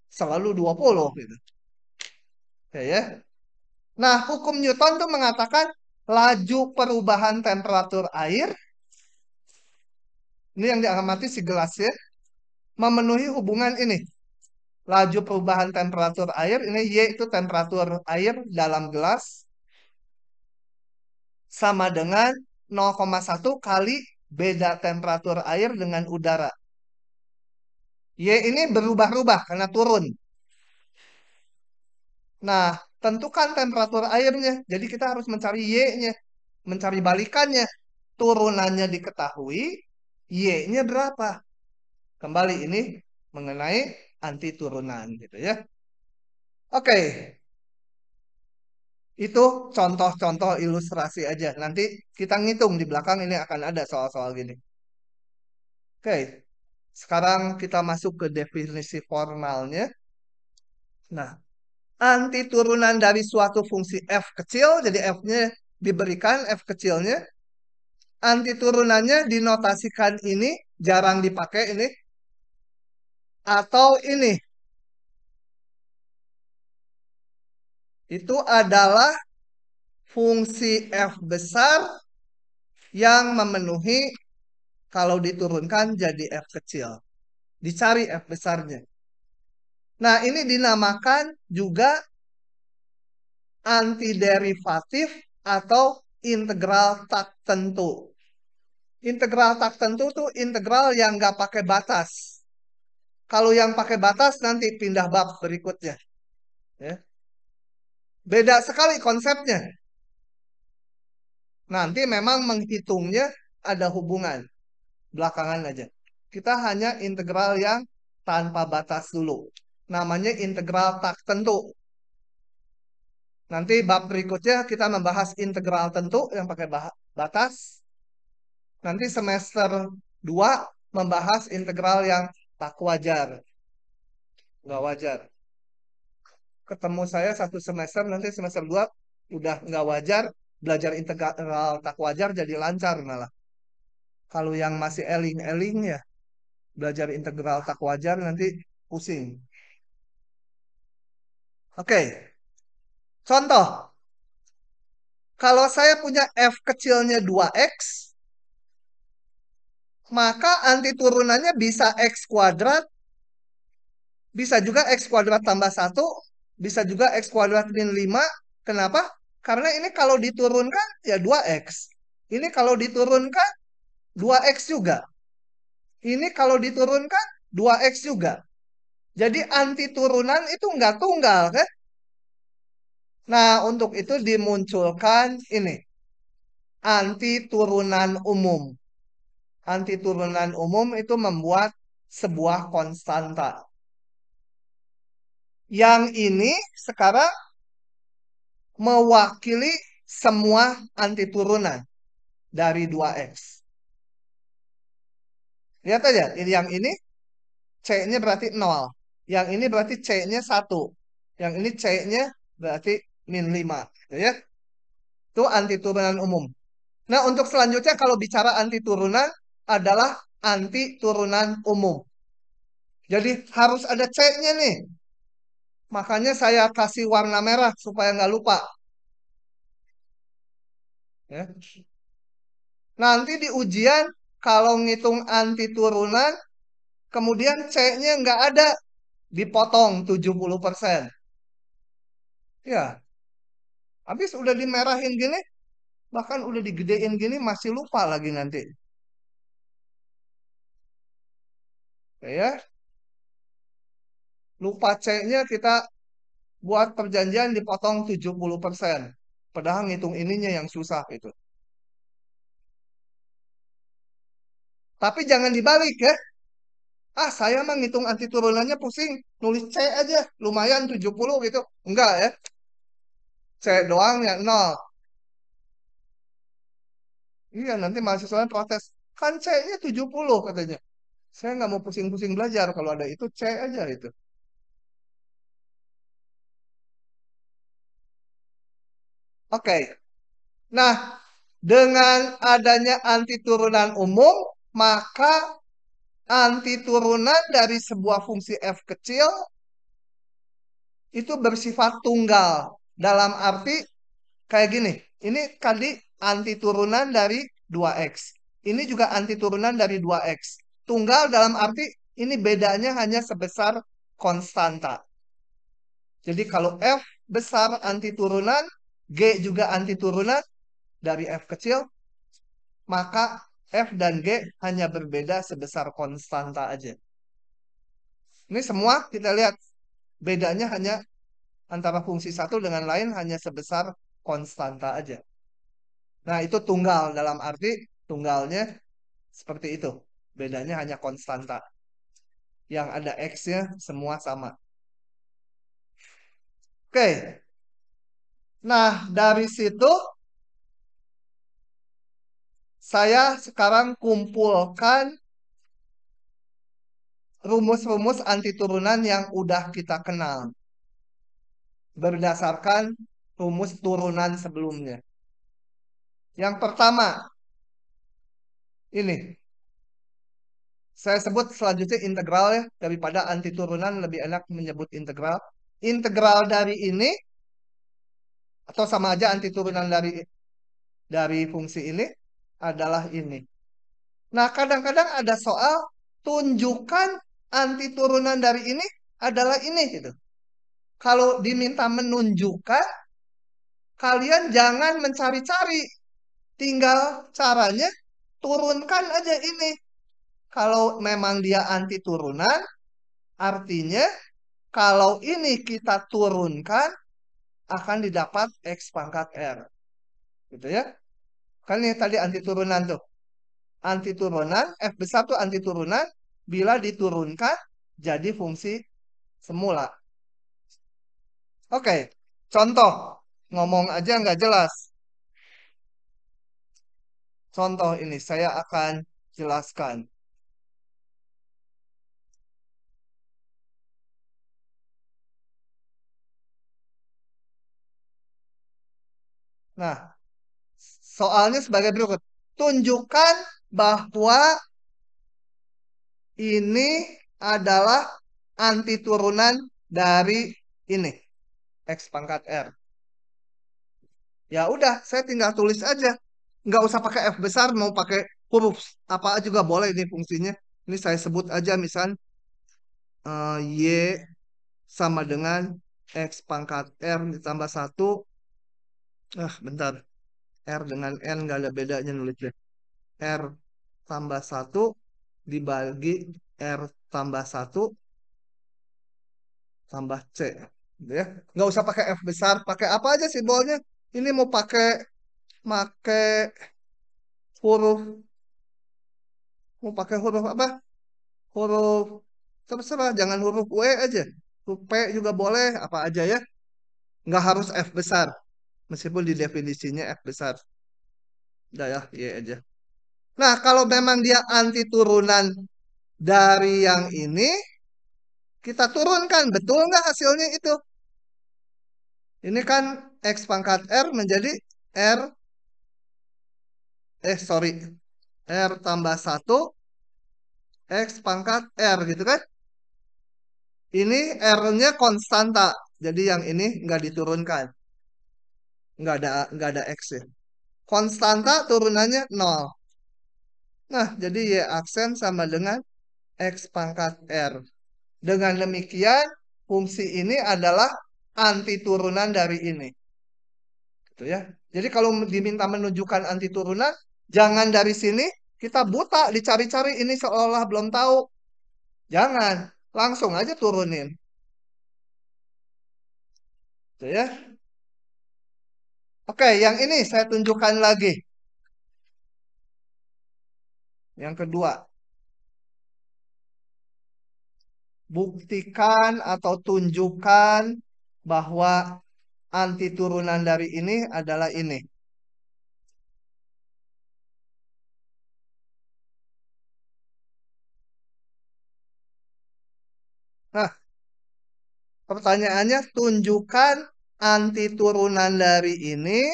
Selalu 20 gitu. Ya, ya. Nah, hukum Newton tuh mengatakan laju perubahan temperatur air, ini yang diamati si gelas ya, memenuhi hubungan ini. Laju perubahan temperatur air, ini Y itu temperatur air dalam gelas, sama dengan 0,1 kali beda temperatur air dengan udara. Y ini berubah-ubah karena turun. Nah, tentukan temperatur airnya. Jadi kita harus mencari Y-nya. Mencari balikannya. Turunannya diketahui, Y-nya berapa. Kembali ini mengenai anti turunan gitu ya. Oke, itu contoh-contoh ilustrasi aja. Nanti kita ngitung di belakang ini akan ada soal-soal gini. Oke, sekarang kita masuk ke definisi formalnya. Nah, anti turunan dari suatu fungsi f kecil, jadi f-nya diberikan f kecilnya. Anti turunannya dinotasikan ini, jarang dipakai ini. Atau ini. Itu adalah fungsi f besar yang memenuhi kalau diturunkan jadi f kecil. Dicari f besarnya. Nah, ini dinamakan juga antiderivatif atau integral tak tentu. Integral tak tentu tuh integral yang nggak pakai batas. Kalau yang pakai batas nanti pindah bab berikutnya. Ya. Beda sekali konsepnya. Nanti memang menghitungnya ada hubungan. Belakangan aja. Kita hanya integral yang tanpa batas dulu. Namanya integral tak tentu. Nanti bab berikutnya kita membahas integral tentu yang pakai batas. Nanti semester 2 membahas integral yang tak wajar. Nggak wajar. Ketemu saya satu semester, nanti semester 2 udah nggak wajar. Belajar integral tak wajar jadi lancar malah. Kalau yang masih eling-eling ya, belajar integral tak wajar nanti pusing. Oke, contoh. Kalau saya punya f kecilnya 2x, maka anti turunannya bisa x kuadrat, bisa juga x kuadrat tambah 1, bisa juga x kuadrat min 5. Kenapa? Karena ini kalau diturunkan ya 2x. Ini kalau diturunkan 2x juga. Ini kalau diturunkan 2x juga. Jadi anti turunan itu nggak tunggal kan? Nah, untuk itu dimunculkan ini. Anti turunan umum. Anti turunan umum itu membuat sebuah konstanta. Yang ini sekarang mewakili semua antiturunan dari 2X. Lihat aja, yang ini C-nya berarti 0. Yang ini berarti C-nya 1. Yang ini C-nya berarti min 5. Gitu ya. Itu antiturunan umum. Nah, untuk selanjutnya kalau bicara antiturunan adalah antiturunan umum. Jadi harus ada C-nya nih. Makanya saya kasih warna merah supaya nggak lupa. Ya. Nanti di ujian kalau ngitung antiturunan, kemudian C-nya nggak ada, dipotong 70%. Ya, habis udah dimerahin gini, bahkan udah digedein gini masih lupa lagi nanti. Ya, lupa C-nya kita buat perjanjian dipotong 70%. Padahal ngitung ininya yang susah itu. Tapi jangan dibalik ya. Ah, saya mah ngitung anti turunannya pusing. Nulis C aja. Lumayan 70 gitu. Enggak ya. C doang ya 0. Iya, nanti mahasiswa protes. Kan C-nya 70 katanya. Saya nggak mau pusing-pusing belajar. Kalau ada itu, C aja itu. Oke. Nah, dengan adanya anti turunan umum, maka anti turunan dari sebuah fungsi f kecil itu bersifat tunggal. Dalam arti kayak gini. Ini tadi anti turunan dari 2X. Ini juga anti turunan dari 2X. Tunggal dalam arti ini bedanya hanya sebesar konstanta. Jadi kalau F besar anti turunan, G juga anti turunan dari F kecil, maka F dan G hanya berbeda sebesar konstanta aja. Ini semua kita lihat bedanya hanya antara fungsi satu dengan lain hanya sebesar konstanta aja. Nah, itu tunggal dalam arti tunggalnya seperti itu. Bedanya hanya konstanta. Yang ada X-nya semua sama. Oke. Nah, dari situ saya sekarang kumpulkan rumus-rumus antiturunan yang udah kita kenal. Berdasarkan rumus turunan sebelumnya. Yang pertama, ini. Saya sebut selanjutnya integral ya. Daripada antiturunan lebih enak menyebut integral. Integral dari ini, atau sama aja antiturunan dari fungsi ini, adalah ini. Nah, kadang-kadang ada soal tunjukkan antiturunan dari ini adalah ini gitu. Kalau diminta menunjukkan, kalian jangan mencari-cari. Tinggal caranya turunkan aja ini. Kalau memang dia anti turunan, artinya kalau ini kita turunkan akan didapat X pangkat R. Gitu ya. Kan ini tadi anti turunan tuh. Anti turunan, F besar tuh anti turunan bila diturunkan jadi fungsi semula. Oke, contoh. Ngomong aja nggak jelas. Contoh ini saya akan jelaskan. Nah, soalnya sebagai berikut. Tunjukkan bahwa ini adalah anti turunan dari ini. X pangkat R. Ya udah, saya tinggal tulis aja. Nggak usah pakai F besar, mau pakai huruf apa juga boleh ini fungsinya. Ini saya sebut aja misal Y sama dengan X pangkat R ditambah satu. Bentar. R dengan N nggak ada bedanya nulisnya. R tambah satu dibagi R tambah satu tambah C. Gitu ya. Nggak usah pakai F besar, pakai apa aja simbolnya. Ini mau pakai huruf, mau pakai huruf apa? huruf terserah, jangan huruf W aja. Huruf P juga boleh, apa aja ya. Nggak harus F besar. Meskipun di definisinya F besar. Udah ya, Y aja. Nah, kalau memang dia anti turunan dari yang ini, kita turunkan. Betul nggak hasilnya itu? Ini kan X pangkat R menjadi R, sorry, R tambah 1 X pangkat R gitu kan? Ini R-nya konstanta. Jadi yang ini nggak diturunkan. Nggak ada X ya. Konstanta turunannya 0. Nah, jadi Y aksen sama dengan X pangkat R. Dengan demikian, fungsi ini adalah anti turunan dari ini. Gitu ya. Jadi kalau diminta menunjukkan anti turunan, jangan dari sini kita buta dicari-cari ini seolah belum tahu. Jangan, langsung aja turunin. Gitu ya. Oke, yang ini saya tunjukkan lagi. Yang kedua, buktikan atau tunjukkan bahwa anti turunan dari ini adalah ini. Nah, pertanyaannya tunjukkan anti turunan dari ini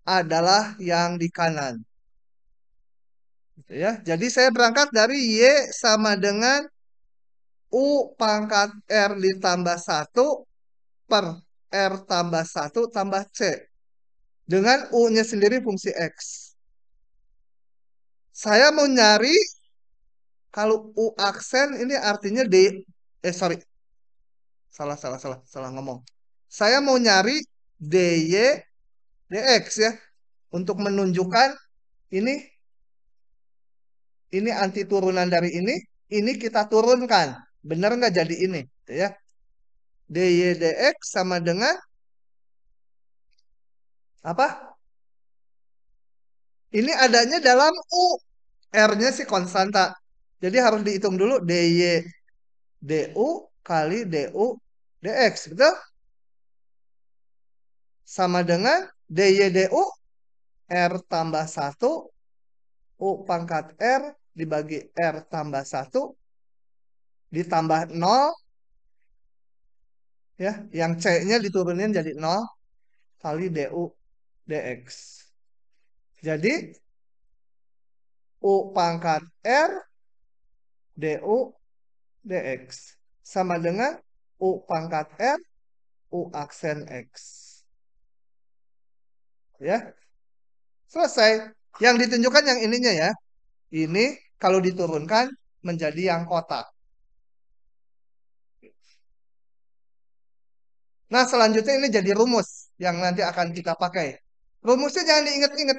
adalah yang di kanan. Gitu ya. Jadi saya berangkat dari Y sama dengan U pangkat R ditambah 1 per R tambah 1 tambah C. Dengan U-nya sendiri fungsi X. Saya mau nyari kalau U aksen ini artinya D. Sorry. Salah ngomong. Saya mau nyari DY, DX ya. Untuk menunjukkan ini anti turunan dari ini kita turunkan. Benar nggak jadi ini? Gitu ya. DY, DX sama dengan apa? Ini adanya dalam U. R-nya sih konstanta. Jadi harus dihitung dulu DY, DU kali DU, DX. Betul? Sama dengan DY, DU, R tambah 1, U pangkat R dibagi R tambah 1, ditambah 0, ya, yang C-nya diturunin jadi 0, kali DU, DX. Jadi, U pangkat R, DU, DX. Sama dengan U pangkat R, U aksen X. Ya, selesai. Yang ditunjukkan yang ininya ya. Ini kalau diturunkan menjadi yang kotak. Nah, selanjutnya ini jadi rumus yang nanti akan kita pakai. Rumusnya jangan diinget-inget.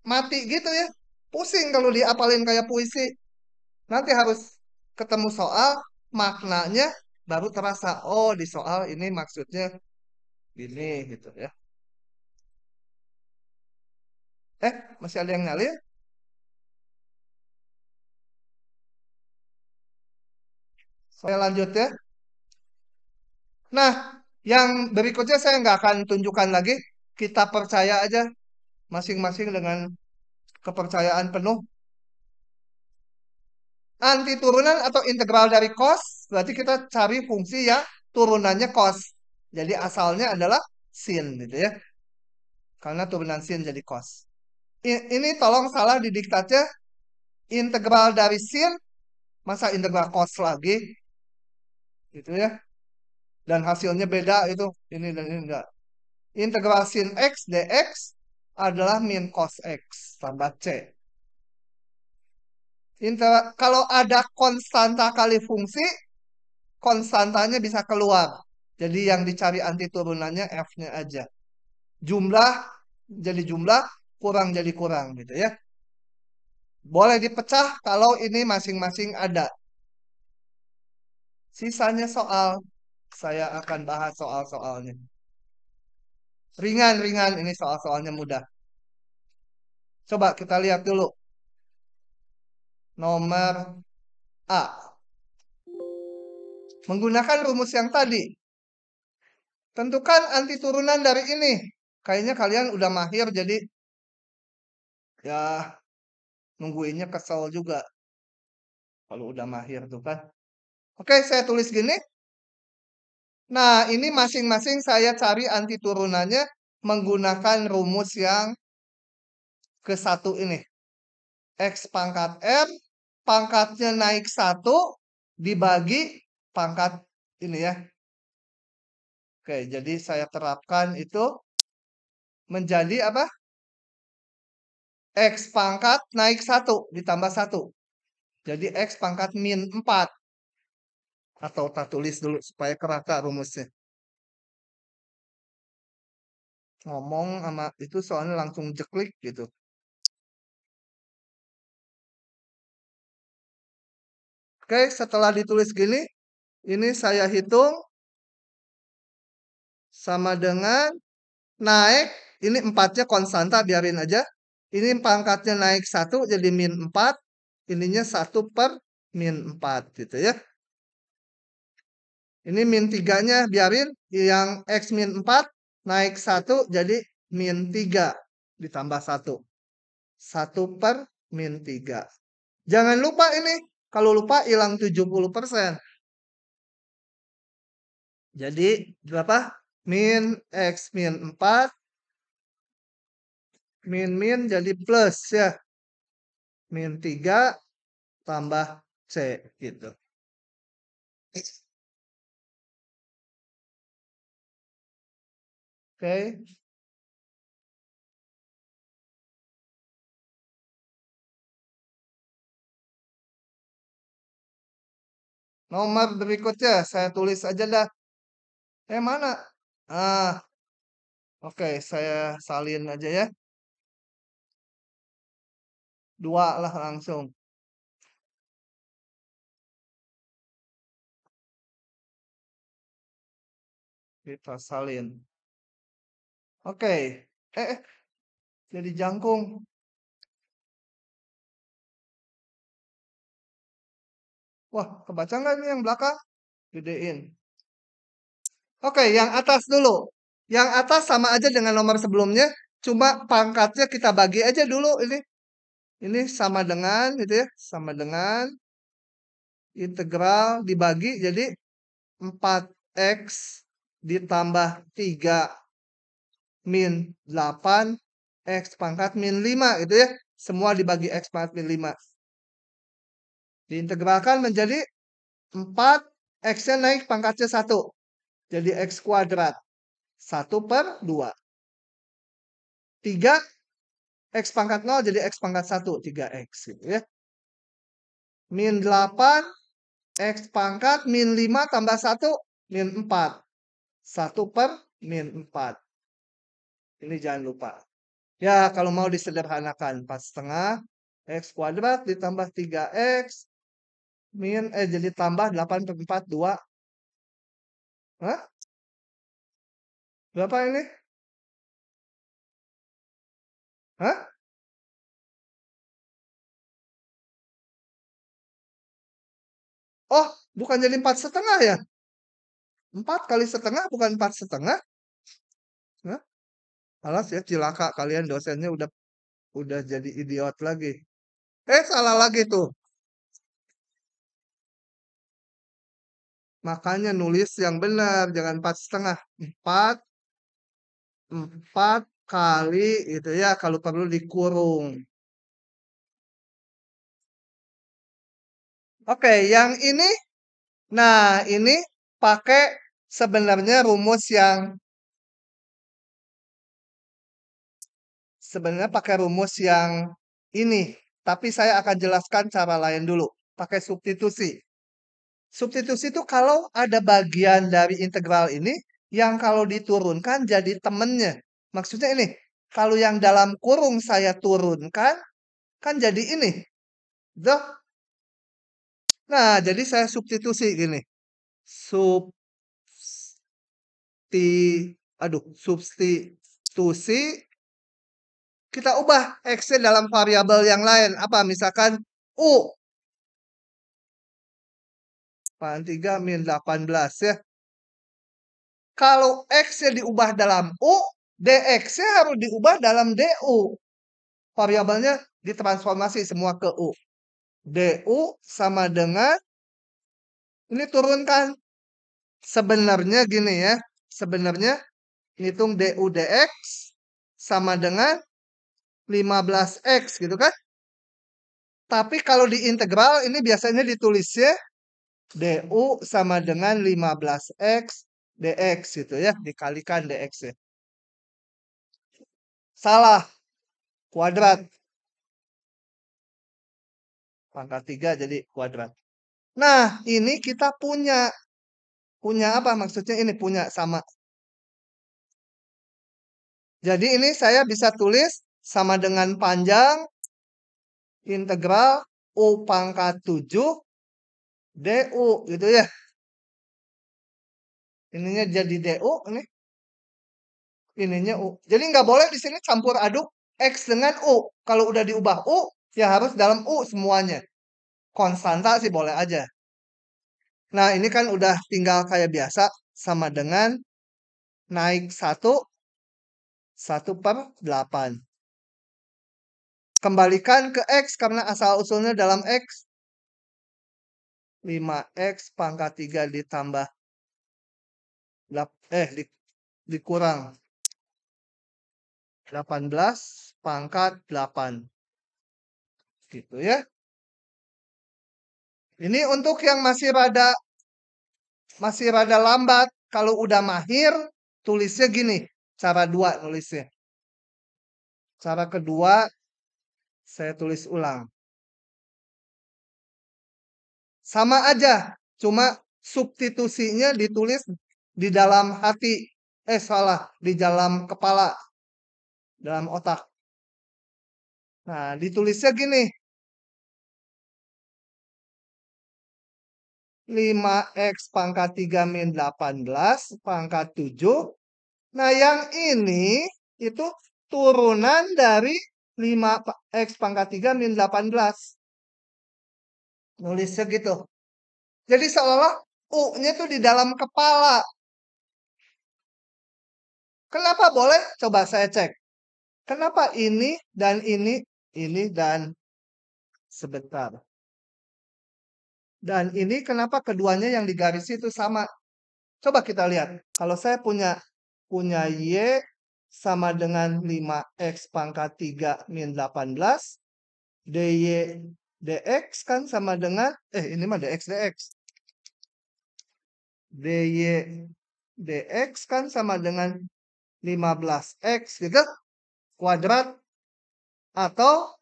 Mati gitu ya. Pusing kalau diapalin kayak puisi. Nanti harus ketemu soal, maknanya baru terasa. Oh, di soal ini maksudnya gini gitu ya. Masih ada yang ngalir? Saya lanjut ya. Nah, yang berikutnya saya nggak akan tunjukkan lagi. Kita percaya aja masing-masing dengan kepercayaan penuh. Anti turunan atau integral dari cos, berarti kita cari fungsi yang turunannya cos. Jadi asalnya adalah sin gitu ya. Karena turunan sin jadi cos. Ini tolong salah di diktatnya. Integral dari sin, masa integral cos lagi? Gitu ya. Dan hasilnya beda itu. Ini dan ini enggak. Integral sin x dx adalah min cos x tambah c. Kalau ada konstanta kali fungsi, konstantanya bisa keluar. Jadi yang dicari anti turunannya F-nya aja. Jumlah jadi jumlah, kurang jadi kurang gitu ya. Boleh dipecah kalau ini masing-masing ada. Sisanya soal, saya akan bahas soal-soalnya. Ringan-ringan ini soal-soalnya mudah. Coba kita lihat dulu. Nomor A. Menggunakan rumus yang tadi. Tentukan anti turunan dari ini. Kayaknya kalian udah mahir jadi ya nungguinnya kesel juga. Kalau udah mahir tuh kan. Oke, saya tulis gini. Nah, ini masing-masing saya cari anti turunannya menggunakan rumus yang ke satu ini. X pangkat R, pangkatnya naik 1, dibagi pangkat ini ya. Oke, jadi saya terapkan itu menjadi apa? X pangkat naik 1 ditambah 1. Jadi X pangkat min 4. Atau tak tulis dulu supaya kerata rumusnya. Ngomong sama itu soalnya langsung jeklik gitu. Oke, setelah ditulis gini, ini saya hitung sama dengan naik, ini 4-nya konstanta, biarin aja. Ini pangkatnya naik 1, jadi min 4. Ininya 1 per min 4, gitu ya. Ini min 3-nya, biarin. Yang X min 4, naik 1, jadi min 3. Ditambah 1. 1 per min 3. Jangan lupa ini. Kalau lupa, hilang 70%. Jadi, berapa? Min X min 4. Min jadi plus ya. Min 3 tambah C gitu. Oke. Nomor berikutnya saya tulis aja dah. Mana? Ah, oke, saya salin aja ya. 2 lah langsung. Kita salin. Oke. Jadi jangkung. Wah, kebaca nggak ini yang belakang? Gedein. Oke, yang atas dulu. Yang atas sama aja dengan nomor sebelumnya. Cuma pangkatnya kita bagi aja dulu ini. Ini sama dengan gitu ya. Sama dengan integral dibagi jadi 4x ditambah 3 min 8 x pangkat min 5 gitu ya. Semua dibagi x pangkat min 5. Diintegralkan menjadi 4, x-nya naik pangkatnya 1. Jadi x kuadrat. 1 per 2. 3, x pangkat 0 jadi x pangkat 1. 3x gitu ya. Min 8, x pangkat min 5 tambah 1, min 4. 1 per min 4. Ini jangan lupa. Ya, kalau mau disederhanakan, 4,5 x kuadrat ditambah 3x jadi tambah 8 per 4, 2. Hah? Berapa ini? Hah? Oh, bukan jadi 4,5 ya? 4 kali setengah bukan 4,5? Hah? Alas ya, cilaka kalian dosennya udah jadi idiot lagi. Salah lagi tuh. Makanya nulis yang benar, jangan 4,5. 4 kali itu ya, kalau perlu dikurung. Oke, yang ini, nah ini pakai sebenarnya rumus yang ini. Tapi saya akan jelaskan cara lain dulu. Pakai substitusi. Substitusi itu kalau ada bagian dari integral ini yang kalau diturunkan jadi temennya. Maksudnya ini, kalau yang dalam kurung saya turunkan, kan jadi ini. Tuh. Nah, jadi saya substitusi gini. Substitusi. Kita ubah X-nya dalam variabel yang lain. Apa? Misalkan U. Pangkat 3 min 18 ya. Kalau X-nya diubah dalam U, DX-nya harus diubah dalam DU. Variabelnya ditransformasi semua ke U. DU sama dengan, ini turunkan. Sebenarnya gini ya. Sebenarnya ngitung DU DX sama dengan 15X gitu kan. Tapi kalau di integral ini biasanya ditulisnya DU sama dengan 15X DX gitu ya. Dikalikan DX ya. Salah. Kuadrat. Pangkat 3 jadi kuadrat. Nah, ini kita punya. Punya apa maksudnya ini? Punya sama. Jadi ini saya bisa tulis sama dengan panjang integral U pangkat 7 DU gitu ya. Ininya jadi DU ini. Ininya U. Jadi nggak boleh di sini campur aduk X dengan U. Kalau udah diubah U, ya harus dalam U semuanya. Konstanta sih boleh aja. Nah, ini kan udah tinggal kayak biasa. Sama dengan naik 1/8. Kembalikan ke X karena asal-usulnya dalam X. 5X pangkat 3 ditambah dikurang 18 pangkat 8. Gitu ya. Ini untuk yang masih rada lambat. Kalau udah mahir, tulisnya gini. Cara 2 nulisnya. Cara kedua, saya tulis ulang. Sama aja. Cuma substitusinya ditulis di dalam hati. Salah. Di dalam kepala. Dalam otak. Nah, ditulisnya gini. 5X pangkat 3 min 18 pangkat 7. Nah, yang ini itu turunan dari 5X pangkat 3 min 18. Nulisnya gitu. Jadi seolah-olah U-nya tuh di dalam kepala. Kenapa boleh? Coba saya cek. Kenapa ini dan ini dan sebentar. Dan ini kenapa keduanya yang digaris itu sama? Coba kita lihat. Kalau saya punya Y sama dengan 5X pangkat 3 min 18. DY DX kan sama dengan, ini mah DX DX. DY DX kan sama dengan 15X gitu. Kuadrat. Atau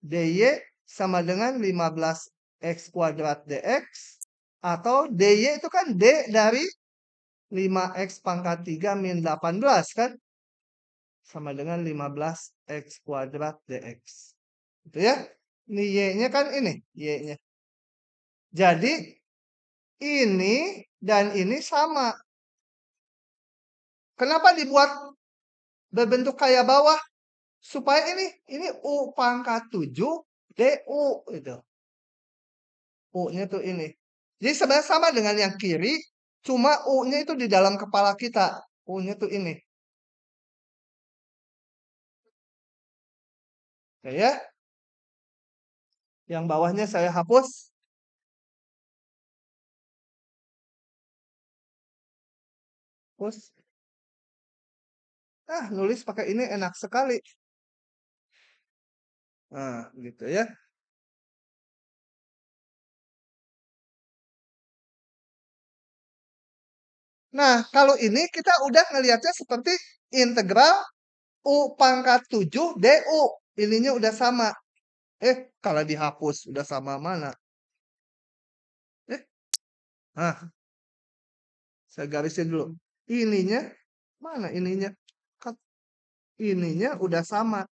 DY sama dengan 15X kuadrat DX. Atau DY itu kan D dari 5X pangkat 3 min 18 kan. Sama dengan 15X kuadrat DX. Itu ya. Ini Y-nya kan ini. Y-nya. Jadi ini dan ini sama. Kenapa dibuat berbentuk kayak bawah? Supaya ini U pangkat 7 DU itu. U-nya tuh ini. Jadi sebenarnya sama dengan yang kiri, cuma U-nya itu di dalam kepala kita. U-nya tuh ini. Oke ya. Yang bawahnya saya hapus. Hapus. Nulis pakai ini enak sekali. Nah, gitu ya. Nah, kalau ini kita udah ngelihatnya seperti integral U pangkat 7 DU. Ininya udah sama. Kalau dihapus udah sama mana? Saya garisin dulu. Ininya, mana ininya? Ininya udah sama.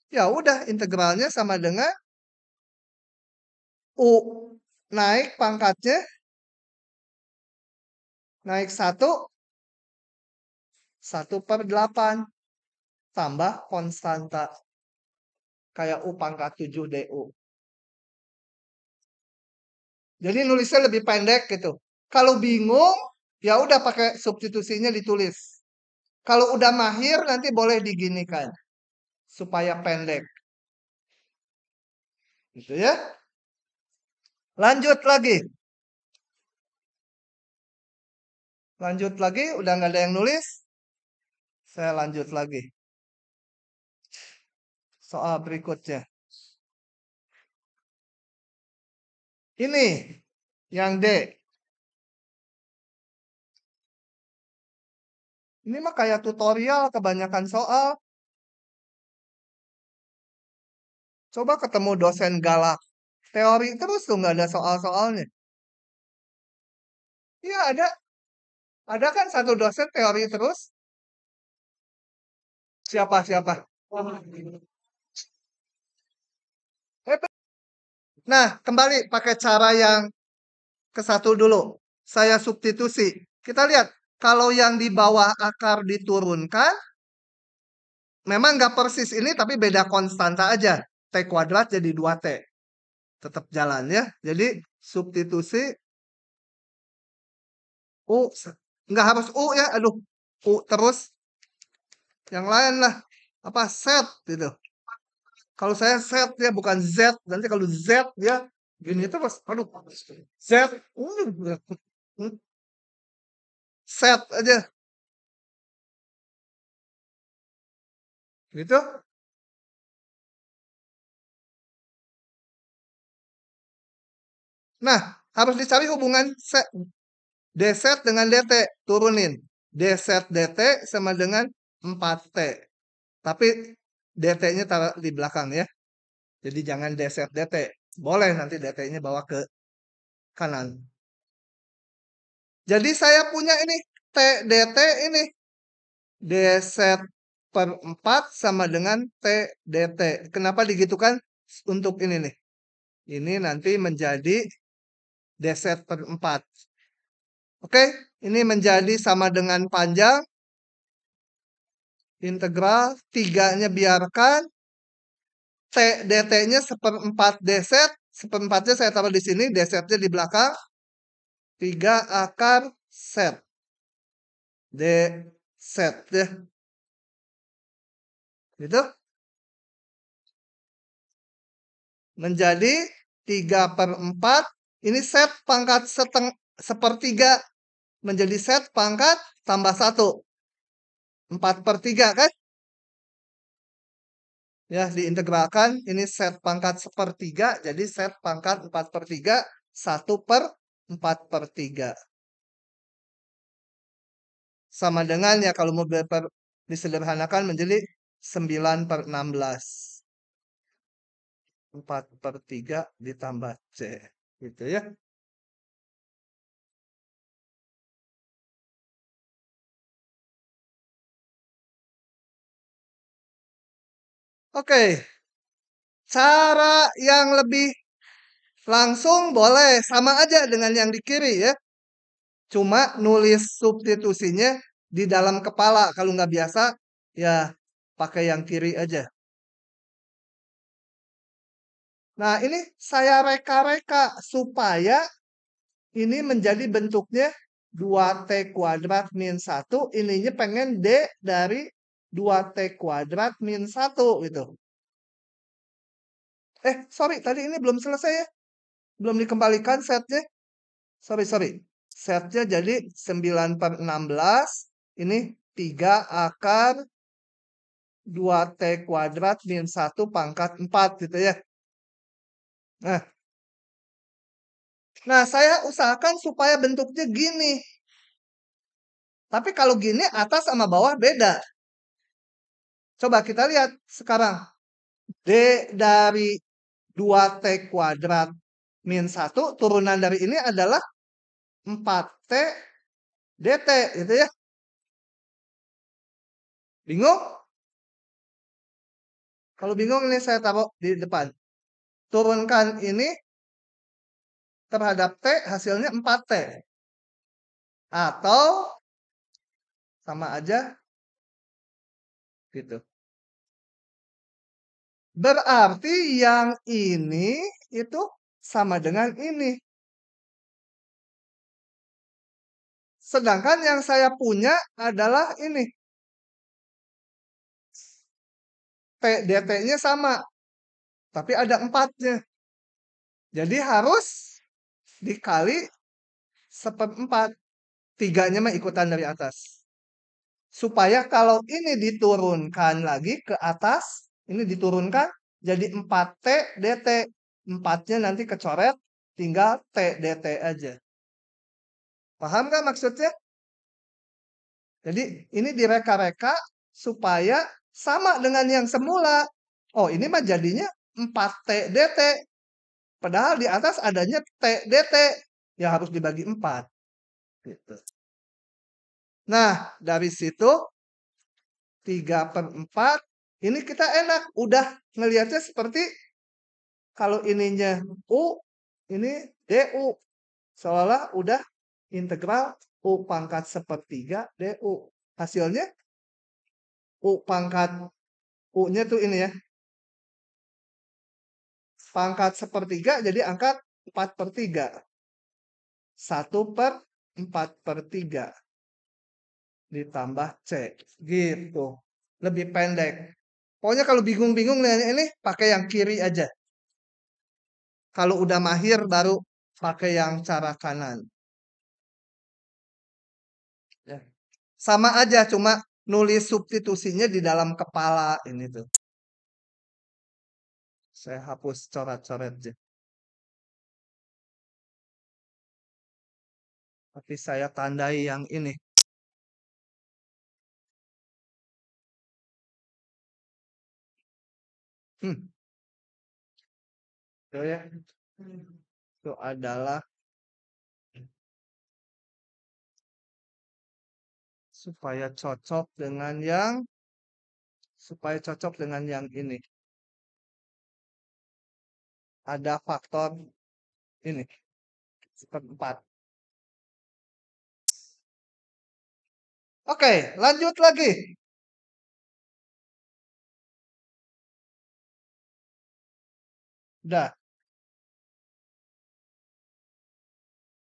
Ya udah, integralnya sama dengan U. Naik pangkatnya. Naik 1/8. Tambah konstanta. Kayak U pangkat 7 DU. Jadi nulisnya lebih pendek gitu. Kalau bingung, ya udah pakai substitusinya ditulis. Kalau udah mahir nanti boleh diginikan supaya pendek. Gitu ya. Lanjut lagi. Lanjut lagi, udah nggak ada yang nulis. Saya lanjut lagi. Soal berikutnya. Ini yang D. Ini mah kayak tutorial, kebanyakan soal. Coba ketemu dosen galak. Teori terus tuh nggak ada soal-soalnya. Iya ada. Ada kan satu dosen teori terus. Siapa? Nah, kembali pakai cara yang ke satu dulu. Saya substitusi. Kita lihat. Kalau yang di bawah akar diturunkan, memang nggak persis ini, tapi beda konstanta aja. T kuadrat jadi 2T. Tetap jalan ya. Jadi substitusi U. Nggak harus U ya. Aduh. U terus. Yang lain lah. Apa? Set gitu. Kalau saya set ya bukan Z. Nanti kalau Z ya gini terus. Aduh. Z. Set aja. Gitu. Nah, harus dicari hubungan dz dengan dt. Turunin. Dz dt sama dengan 4t. Tapi dt-nya taruh di belakang ya. Jadi jangan dz dt. Boleh nanti dt-nya bawa ke kanan. Jadi saya punya ini t dt ini. Dz per 4 sama dengan t dt. Kenapa digitukan? Untuk ini nih. Ini nanti menjadi dz per 4. Oke, ini menjadi sama dengan panjang. Integral, 3-nya biarkan. T dt-nya seperempat dz. Seperempatnya saya taruh di sini, dz-nya di belakang. 3 akar z. Dz ya. Gitu. Menjadi 3/4. Ini z pangkat sepertiga. Menjadi z pangkat tambah 1. 4/3 kan? Ya, diintegralkan. Ini z pangkat sepertiga. Jadi z pangkat 4/3. 1/4/3. Sama dengan ya kalau mau disederhanakan menjadi 9/16. 4/3 ditambah C. Gitu ya. Oke. Cara yang lebih langsung boleh. Sama aja dengan yang di kiri ya. Cuma nulis substitusinya di dalam kepala. Kalau nggak biasa, ya pakai yang kiri aja. Nah, ini saya reka-reka supaya ini menjadi bentuknya 2T kuadrat min 1. Ininya pengen D dari 2T kuadrat min 1 gitu. Sorry, tadi ini belum selesai ya. Belum dikembalikan setnya. Sorry. Setnya jadi 9/16. Ini 3 akar 2T kuadrat min 1 pangkat 4 gitu ya. Nah, saya usahakan supaya bentuknya gini. Tapi kalau gini atas sama bawah beda. Coba kita lihat sekarang. D dari 2T kuadrat min 1 turunan dari ini adalah 4T dt gitu ya. Bingung? Kalau bingung ini saya taruh di depan. Turunkan ini terhadap T hasilnya 4T. Atau sama aja gitu. Berarti yang ini itu sama dengan ini. Sedangkan yang saya punya adalah ini. dt-nya sama. Tapi ada 4-nya. Jadi harus dikali 1/4. 3-nya mah ikutan dari atas. Supaya kalau ini diturunkan lagi ke atas, ini diturunkan jadi 4T dt. 4-nya nanti kecoret, tinggal T dt aja. Paham nggak maksudnya? Jadi ini direka-reka supaya sama dengan yang semula. Oh, ini mah jadinya 4T dt. Padahal di atas adanya T dt. Ya harus dibagi 4. Gitu. Nah, dari situ 3/4. Ini kita enak. Udah ngelihatnya seperti kalau ininya U, ini DU. Seolah udah integral U pangkat 1/3 DU. Hasilnya U pangkat U-nya tuh ini ya. Pangkat 1/3 jadi angkat 4/3. 1/4/3 ditambah C. Gitu. Lebih pendek. Pokoknya kalau bingung-bingung ini pakai yang kiri aja. Kalau udah mahir baru pakai yang cara kanan. Ya. Sama aja, cuma nulis substitusinya di dalam kepala ini tuh. Saya hapus coret-coretnya. Tapi saya tandai yang ini. Itu ya. Itu adalah supaya cocok dengan yang ini. Ada faktor ini. 1/4. Oke, lanjut lagi. Udah.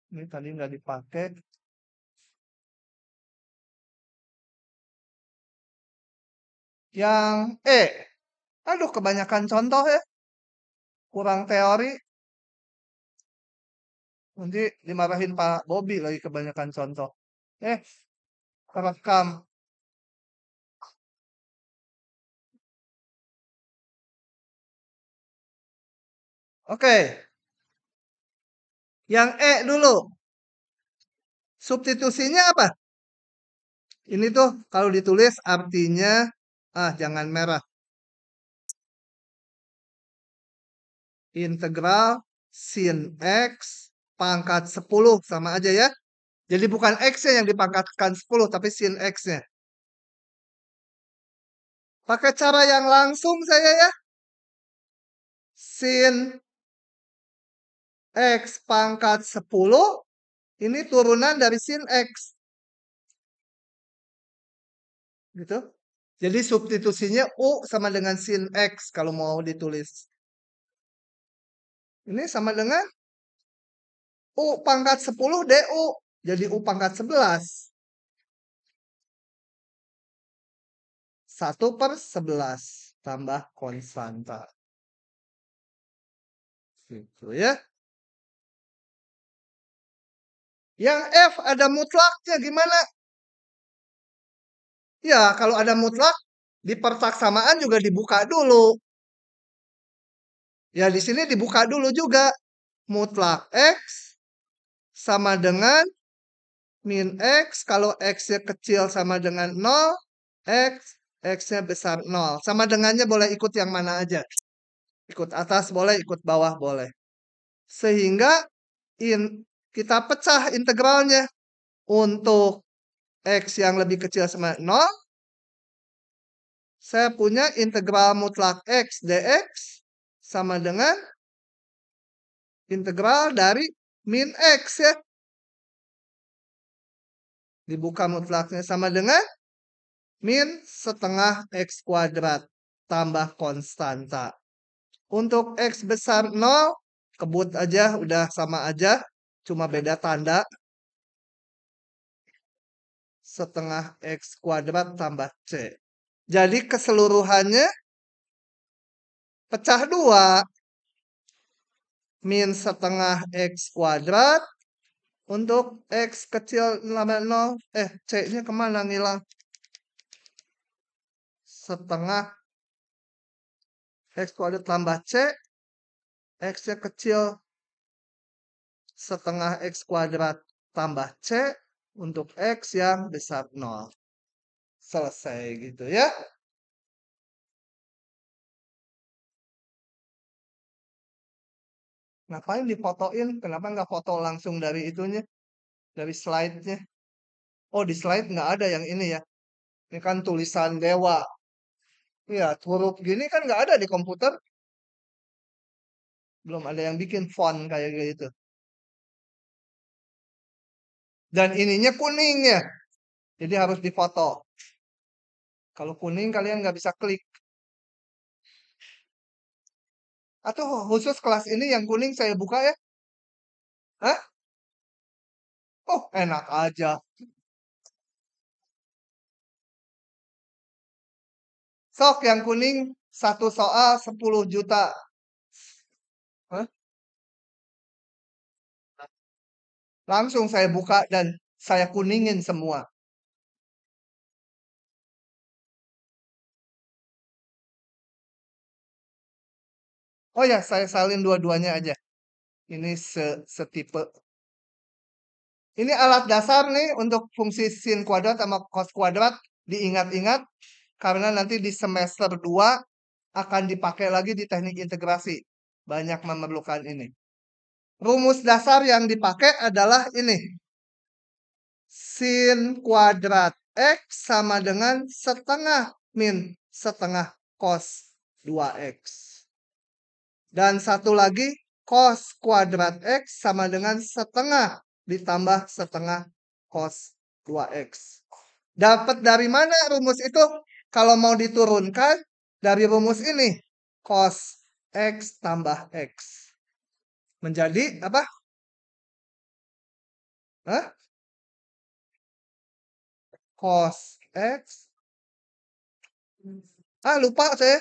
Ini tadi nggak dipakai. Yang E. Aduh, kebanyakan contoh ya. Kurang teori. Nanti dimarahin Pak Bobi lagi kebanyakan contoh. Kerekam. Oke. Yang E dulu. Substitusinya apa? Ini tuh kalau ditulis artinya, jangan merah. Integral sin X pangkat 10 sama aja ya. Jadi bukan X-nya yang dipangkatkan 10, tapi sin X-nya. Pakai cara yang langsung saya ya. Sin X pangkat 10, ini turunan dari sin X. Gitu. Jadi substitusinya U sama dengan sin X kalau mau ditulis. Ini sama dengan U pangkat 10 DU. Jadi U pangkat 11. 1/11 tambah konstanta. Gitu ya. Yang F ada mutlaknya gimana? Ya, kalau ada mutlak, di pertaksamaan juga dibuka dulu. Ya, di sini dibuka dulu juga. Mutlak X sama dengan min X. Kalau X-nya kecil sama dengan 0, X-nya besar 0. Sama dengannya boleh ikut yang mana aja. Ikut atas boleh, ikut bawah boleh. Sehingga kita pecah integralnya. Untuk X yang lebih kecil sama 0, saya punya integral mutlak X dx sama dengan integral dari min X ya. Dibuka mutlaknya sama dengan min setengah X kuadrat tambah konstanta. Untuk X besar 0, kebut aja, udah sama aja. Cuma beda tanda. setengah X kuadrat tambah C. Jadi keseluruhannya pecah 2. Min setengah X kuadrat untuk X kecil 0. C-nya kemana ngilang? Setengah X kuadrat tambah C. X-nya kecil setengah X kuadrat tambah C untuk X yang besar 0. Selesai gitu ya. Ngapain difotoin? Kenapa nggak foto langsung dari itunya? Dari slide-nya? Oh, di slide nggak ada yang ini ya. Ini kan tulisan dewa. Iya, huruf gini kan nggak ada di komputer. Belum ada yang bikin font kayak gitu. Dan ininya kuning ya. Jadi harus difoto. Kalau kuning kalian nggak bisa klik. Atau khusus kelas ini yang kuning saya buka ya? Hah? Oh, enak aja. Sok yang kuning satu soal 10 juta. Hah? Langsung saya buka dan saya kuningin semua. Oh ya, saya salin dua-duanya aja. Ini setipe. Ini alat dasar nih untuk fungsi sin kuadrat sama cos kuadrat. Diingat-ingat karena nanti di semester 2 akan dipakai lagi di teknik integrasi. Banyak memerlukan ini. Rumus dasar yang dipakai adalah ini. Sin kuadrat X sama dengan setengah min setengah cos 2X. Dan satu lagi, cos kuadrat X sama dengan setengah ditambah setengah cos 2X. Dapat dari mana rumus itu? Kalau mau diturunkan, dari rumus ini. Cos X tambah X. Menjadi apa? Hah? Cos X. Lupa saya.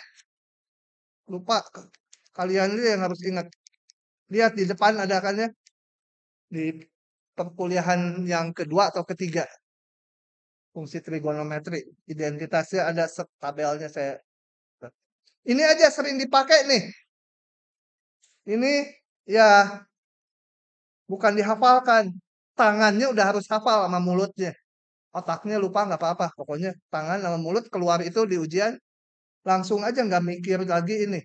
Lupa. Kalian ini yang harus ingat. Lihat di depan ada kan ya. Di perkuliahan yang kedua atau ketiga. Fungsi trigonometri. Identitasnya ada tabelnya saya. Ini aja sering dipakai nih. Ini ya bukan dihafalkan. Tangannya udah harus hafal sama mulutnya. Otaknya lupa nggak apa-apa. Pokoknya tangan sama mulut keluar itu di ujian. Langsung aja nggak mikir lagi ini.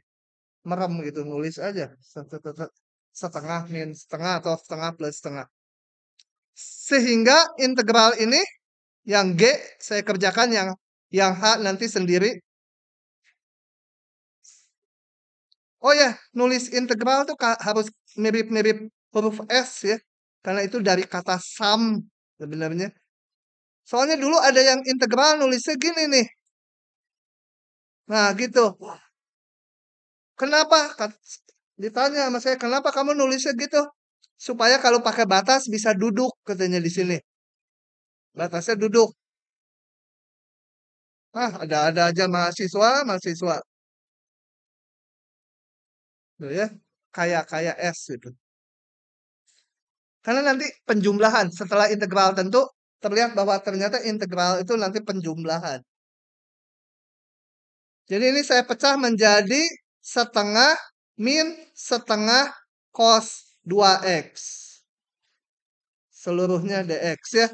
Merem gitu. Nulis aja. Setengah min setengah atau setengah plus setengah. Sehingga integral ini yang G saya kerjakan yang H nanti sendiri. Oh ya, nulis integral tuh harus mirip-mirip huruf S ya. Karena itu dari kata sum sebenarnya. Soalnya dulu ada yang integral nulisnya gini nih. Nah gitu. Kenapa? Ditanya sama saya, kenapa kamu nulisnya gitu? Supaya kalau pakai batas bisa duduk katanya di sini. Batasnya duduk. Ada aja mahasiswa. Tuh ya. Kayak S gitu. Karena nanti penjumlahan setelah integral tentu terlihat bahwa ternyata integral itu nanti penjumlahan. Jadi ini saya pecah menjadi setengah min setengah cos 2X. Seluruhnya dx ya.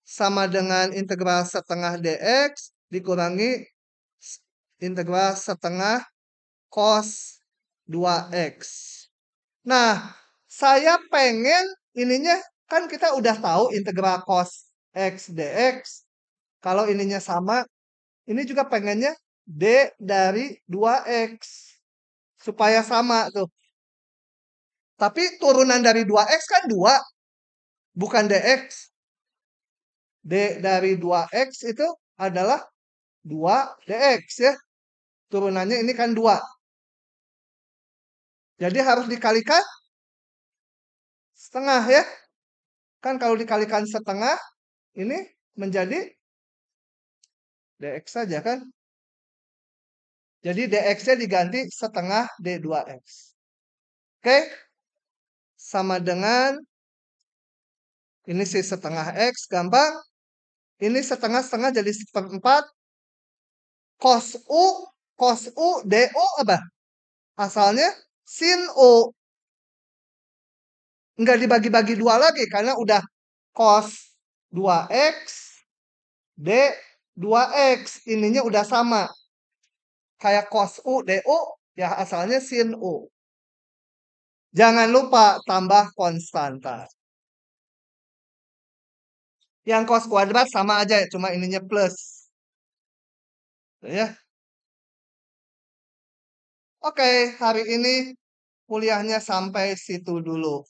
Sama dengan integral setengah dx dikurangi integral setengah cos 2X. Nah, saya pengen ininya kan kita udah tahu integral cos X dx. Kalau ininya sama, ini juga pengennya D dari 2X. Supaya sama tuh. Tapi turunan dari 2X kan 2. Bukan DX. D dari 2X itu adalah 2DX ya. Turunannya ini kan 2. Jadi harus dikalikan setengah ya. Kan kalau dikalikan setengah, ini menjadi dx saja kan. Jadi dx-nya diganti setengah d2x. Oke? Sama dengan ini sih setengah x, gampang. Ini setengah-setengah jadi seperempat. Cos U, DU apa? Asalnya sin U. Enggak dibagi-bagi dua lagi, karena udah cos 2x, D 2x. Ininya udah sama. Kayak cos U, DU, ya asalnya sin U. Jangan lupa tambah konstanta. Yang cos kuadrat sama aja, cuma ininya plus. Ya. Oke, hari ini kuliahnya sampai situ dulu.